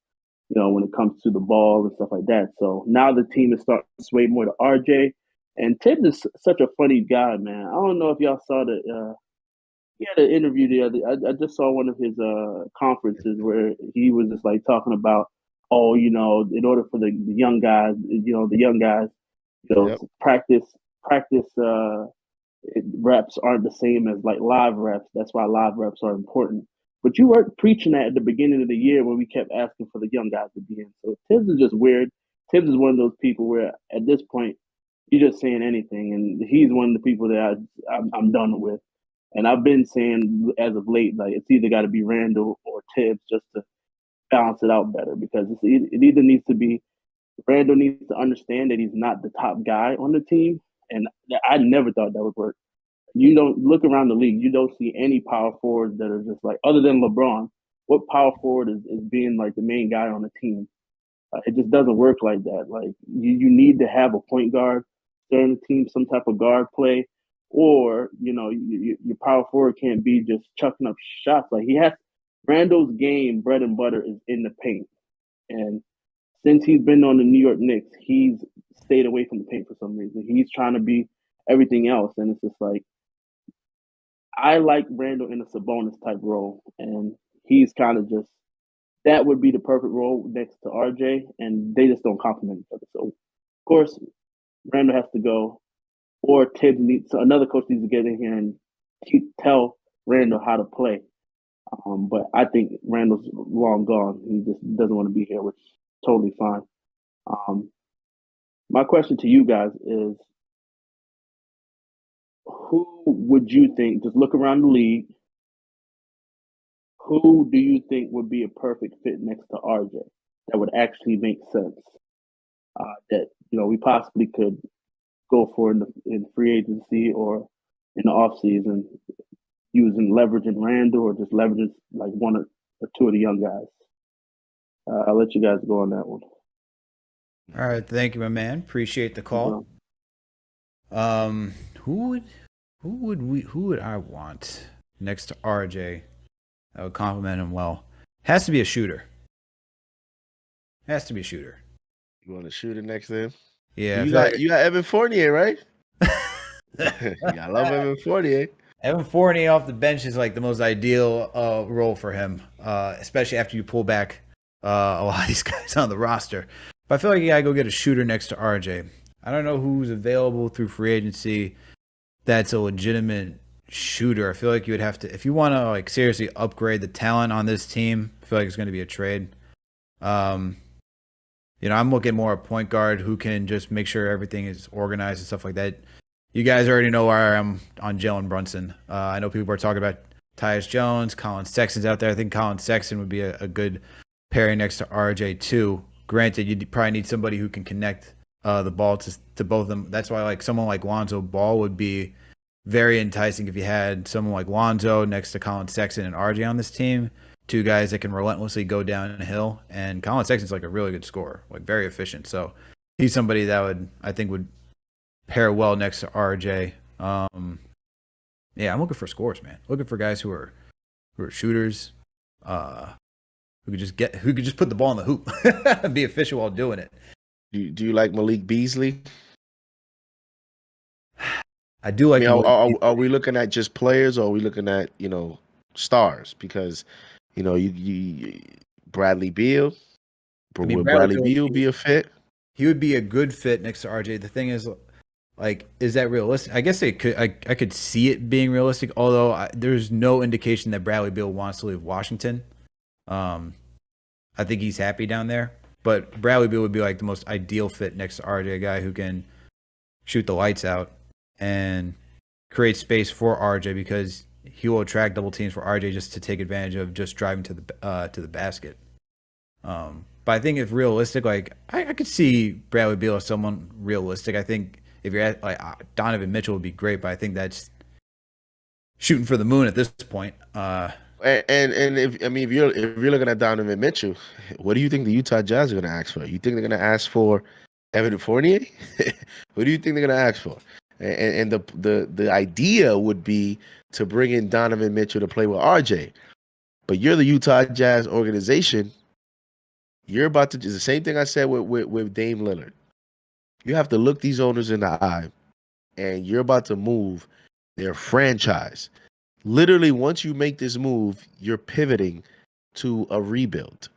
when it comes to the ball and stuff like that. So now the team is starting to sway more to RJ. And Tibbs is such a funny guy, man. I don't know if y'all saw that. He had an interview the other. I just saw one of his conferences where he was just like talking about, in order for the young guys, Yep. practice reps aren't the same as like live reps. That's why live reps are important. But you weren't preaching that at the beginning of the year when we kept asking for the young guys to be in. So Tibbs is just weird. Tibbs is one of those people where at this point you're just saying anything, and he's one of the people that I'm done with. And I've been saying as of late, like it's either got to be Randall or Tibbs just to balance it out better because it either needs to be Randall needs to understand that he's not the top guy on the team, and I never thought that would work. You don't look around the league, you don't see any power forwards that are just like other than LeBron. What power forward is being like the main guy on the team? It just doesn't work like that. Like you need to have a point guard during the team, some type of guard play, or your power forward can't be just chucking up shots. Like Randall's game, bread and butter is in the paint, and since he's been on the New York Knicks, he's stayed away from the paint for some reason. He's trying to be everything else, and it's just like I like Randall in a Sabonis type role, and he's kind of just that would be the perfect role next to RJ, and they just don't complement each other. So, of course, Randall has to go, or Tibbs needs another coach needs to get in here and tell Randall how to play. But I think Randall's long gone. He just doesn't want to be here, which is totally fine. My question to you guys is, who would you think, just look around the league, who do you think would be a perfect fit next to RJ that would actually make sense? That we possibly could go for in free agency or in the offseason, using leveraging Randall or just leveraging like one or two of the young guys. I'll let you guys go on that one. All right, thank you, my man. Appreciate the call. Who would I want next to RJ that would compliment him well? Has to be a shooter. Has to be a shooter. You want a shooter next to him? Yeah. You got Evan Fournier, right? I love Evan Fournier. Evan Fournier off the bench is like the most ideal role for him, especially after you pull back a lot of these guys on the roster. But I feel like you gotta go get a shooter next to RJ. I don't know who's available through free agency that's a legitimate shooter. I feel like you would have to, if you want to like seriously upgrade the talent on this team, I feel like it's going to be a trade. I'm looking more at point guard who can just make sure everything is organized and stuff like that. You guys already know where I am on Jalen Brunson. I know people are talking about Tyus Jones, Colin Sexton's out there. I think Colin Sexton would be a good pairing next to RJ too. Granted, you probably need somebody who can connect the ball to both of them. That's why like someone like Lonzo Ball would be very enticing if you had someone like Lonzo next to Colin Sexton and RJ on this team. Two guys that can relentlessly go down a hill. And Colin Sexton's like a really good scorer, like very efficient. So he's somebody that I think would pair well next to RJ. Yeah, I'm looking for scores, man. Looking for guys who are shooters, who could just put the ball in the hoop and be efficient while doing it. Do you like Malik Beasley? I do like. Are we looking at just players, or are we looking at stars? Because you Bradley Beal. Would Bradley Beal be a fit? He would be a good fit next to RJ. The thing is, like, is that realistic? I guess it could. I could see it being realistic, although there's no indication that Bradley Beal wants to leave Washington. I think he's happy down there. But Bradley Beal would be like the most ideal fit next to RJ, a guy who can shoot the lights out and create space for RJ because he will attract double teams for RJ just to take advantage of just driving to the basket. But I think if realistic, like I could see Bradley Beal as someone realistic. I think if you're at like Donovan Mitchell would be great, but I think that's shooting for the moon at this point. And if you're looking at Donovan Mitchell, what do you think the Utah Jazz are going to ask for? You think they're going to ask for Evan Fournier? What do you think they're going to ask for? And the idea would be to bring in Donovan Mitchell to play with RJ. But you're the Utah Jazz organization. You're about to do the same thing I said with Dame Lillard. You have to look these owners in the eye, and you're about to move their franchise. Literally, once you make this move, you're pivoting to a rebuild.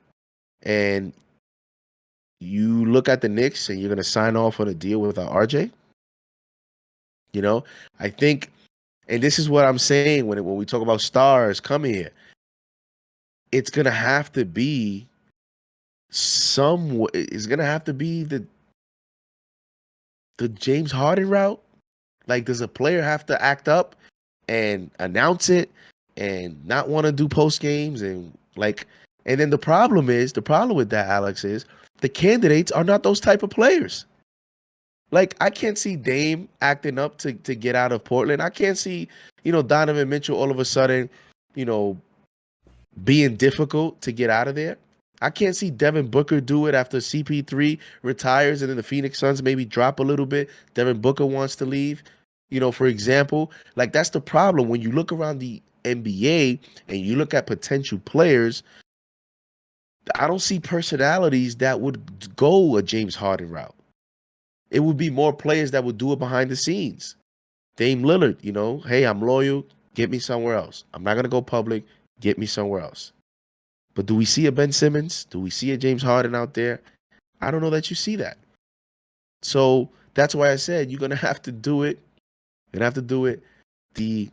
And you look at the Knicks and you're going to sign off on a deal without RJ. I think, and this is what I'm saying when we talk about stars coming here, it's going to have to be it's going to have to be the James Harden route. Like, does a player have to act up and announce it and not want to do post games and then the problem with that, Alex, is the candidates are not those type of players. Like, I can't see Dame acting up to get out of Portland. I can't see, Donovan Mitchell all of a sudden, being difficult to get out of there. I can't see Devin Booker do it after CP3 retires and then the Phoenix Suns maybe drop a little bit. Devin Booker wants to leave, for example. Like, that's the problem. When you look around the NBA and you look at potential players, I don't see personalities that would go a James Harden route. It would be more players that would do it behind the scenes. Dame Lillard, hey, I'm loyal. Get me somewhere else. I'm not going to go public. Get me somewhere else. But do we see a Ben Simmons? Do we see a James Harden out there? I don't know that you see that. So that's why I said you're going to have to do it. You're going to have to do it the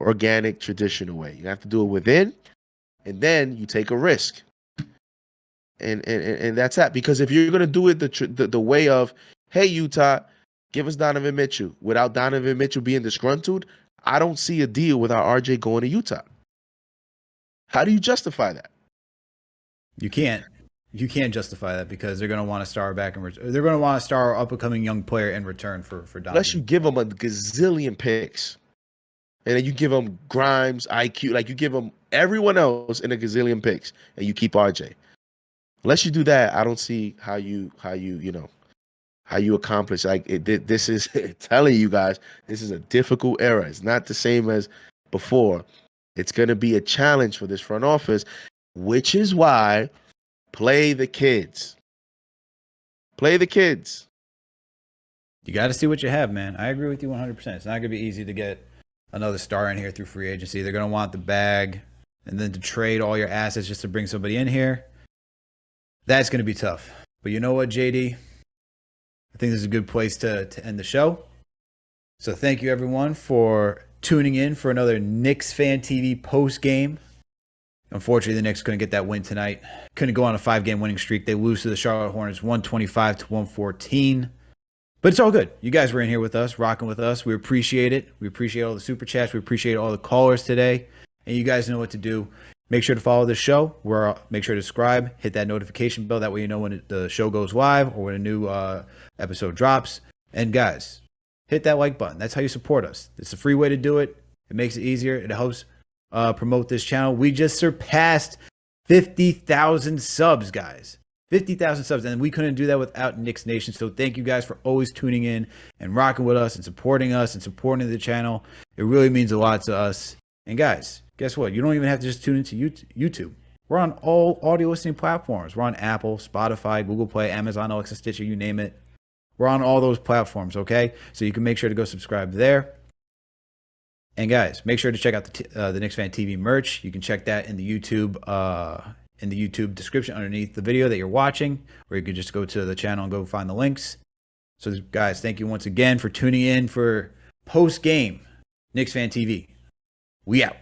organic, traditional way. You have to do it within, and then you take a risk. And that's that. Because if you're going to do it the way of, hey, Utah, give us Donovan Mitchell, without Donovan Mitchell being disgruntled, I don't see a deal without RJ going to Utah. How do you justify that? You can't. You can't justify that because they're going to want a star back in return. They're going to want a star up-and-coming young player in return for Donovan. Unless you give them a gazillion picks. And then you give them Grimes, IQ, like you give them everyone else in a gazillion picks, and you keep RJ. Unless you do that, I don't see how you accomplish. This is telling you guys, this is a difficult era. It's not the same as before. It's going to be a challenge for this front office, which is why play the kids. Play the kids. You got to see what you have, man. I agree with you 100%. It's not going to be easy to get another star in here through free agency. They're going to want the bag, and then to trade all your assets just to bring somebody in here. That's going to be tough. But you know what, JD? I think this is a good place to end the show. So thank you, everyone, for tuning in for another KnicksFanTV post-game. Unfortunately, the Knicks couldn't get that win tonight. Couldn't go on a 5-game winning streak. They lose to the Charlotte Hornets 125-114. But it's all good. You guys were in here with us, rocking with us. We appreciate it. We appreciate all the super chats. We appreciate all the callers today. And you guys know what to do. Make sure to follow the show. Make sure to subscribe. Hit that notification bell. That way you know when the show goes live or when a new episode drops. And guys, hit that like button. That's how you support us. It's a free way to do it. It makes it easier. It helps promote this channel. We just surpassed 50,000 subs, guys. 50,000 subs. And we couldn't do that without Knicks Nation. So thank you guys for always tuning in and rocking with us and supporting the channel. It really means a lot to us. And guys, guess what? You don't even have to just tune into YouTube. We're on all audio listening platforms. We're on Apple, Spotify, Google Play, Amazon, Alexa, Stitcher, you name it. We're on all those platforms, okay? So you can make sure to go subscribe there. And guys, make sure to check out the KnicksFanTV merch. You can check that in the YouTube description underneath the video that you're watching, or you can just go to the channel and go find the links. So guys, thank you once again for tuning in for post-game KnicksFanTV. We out.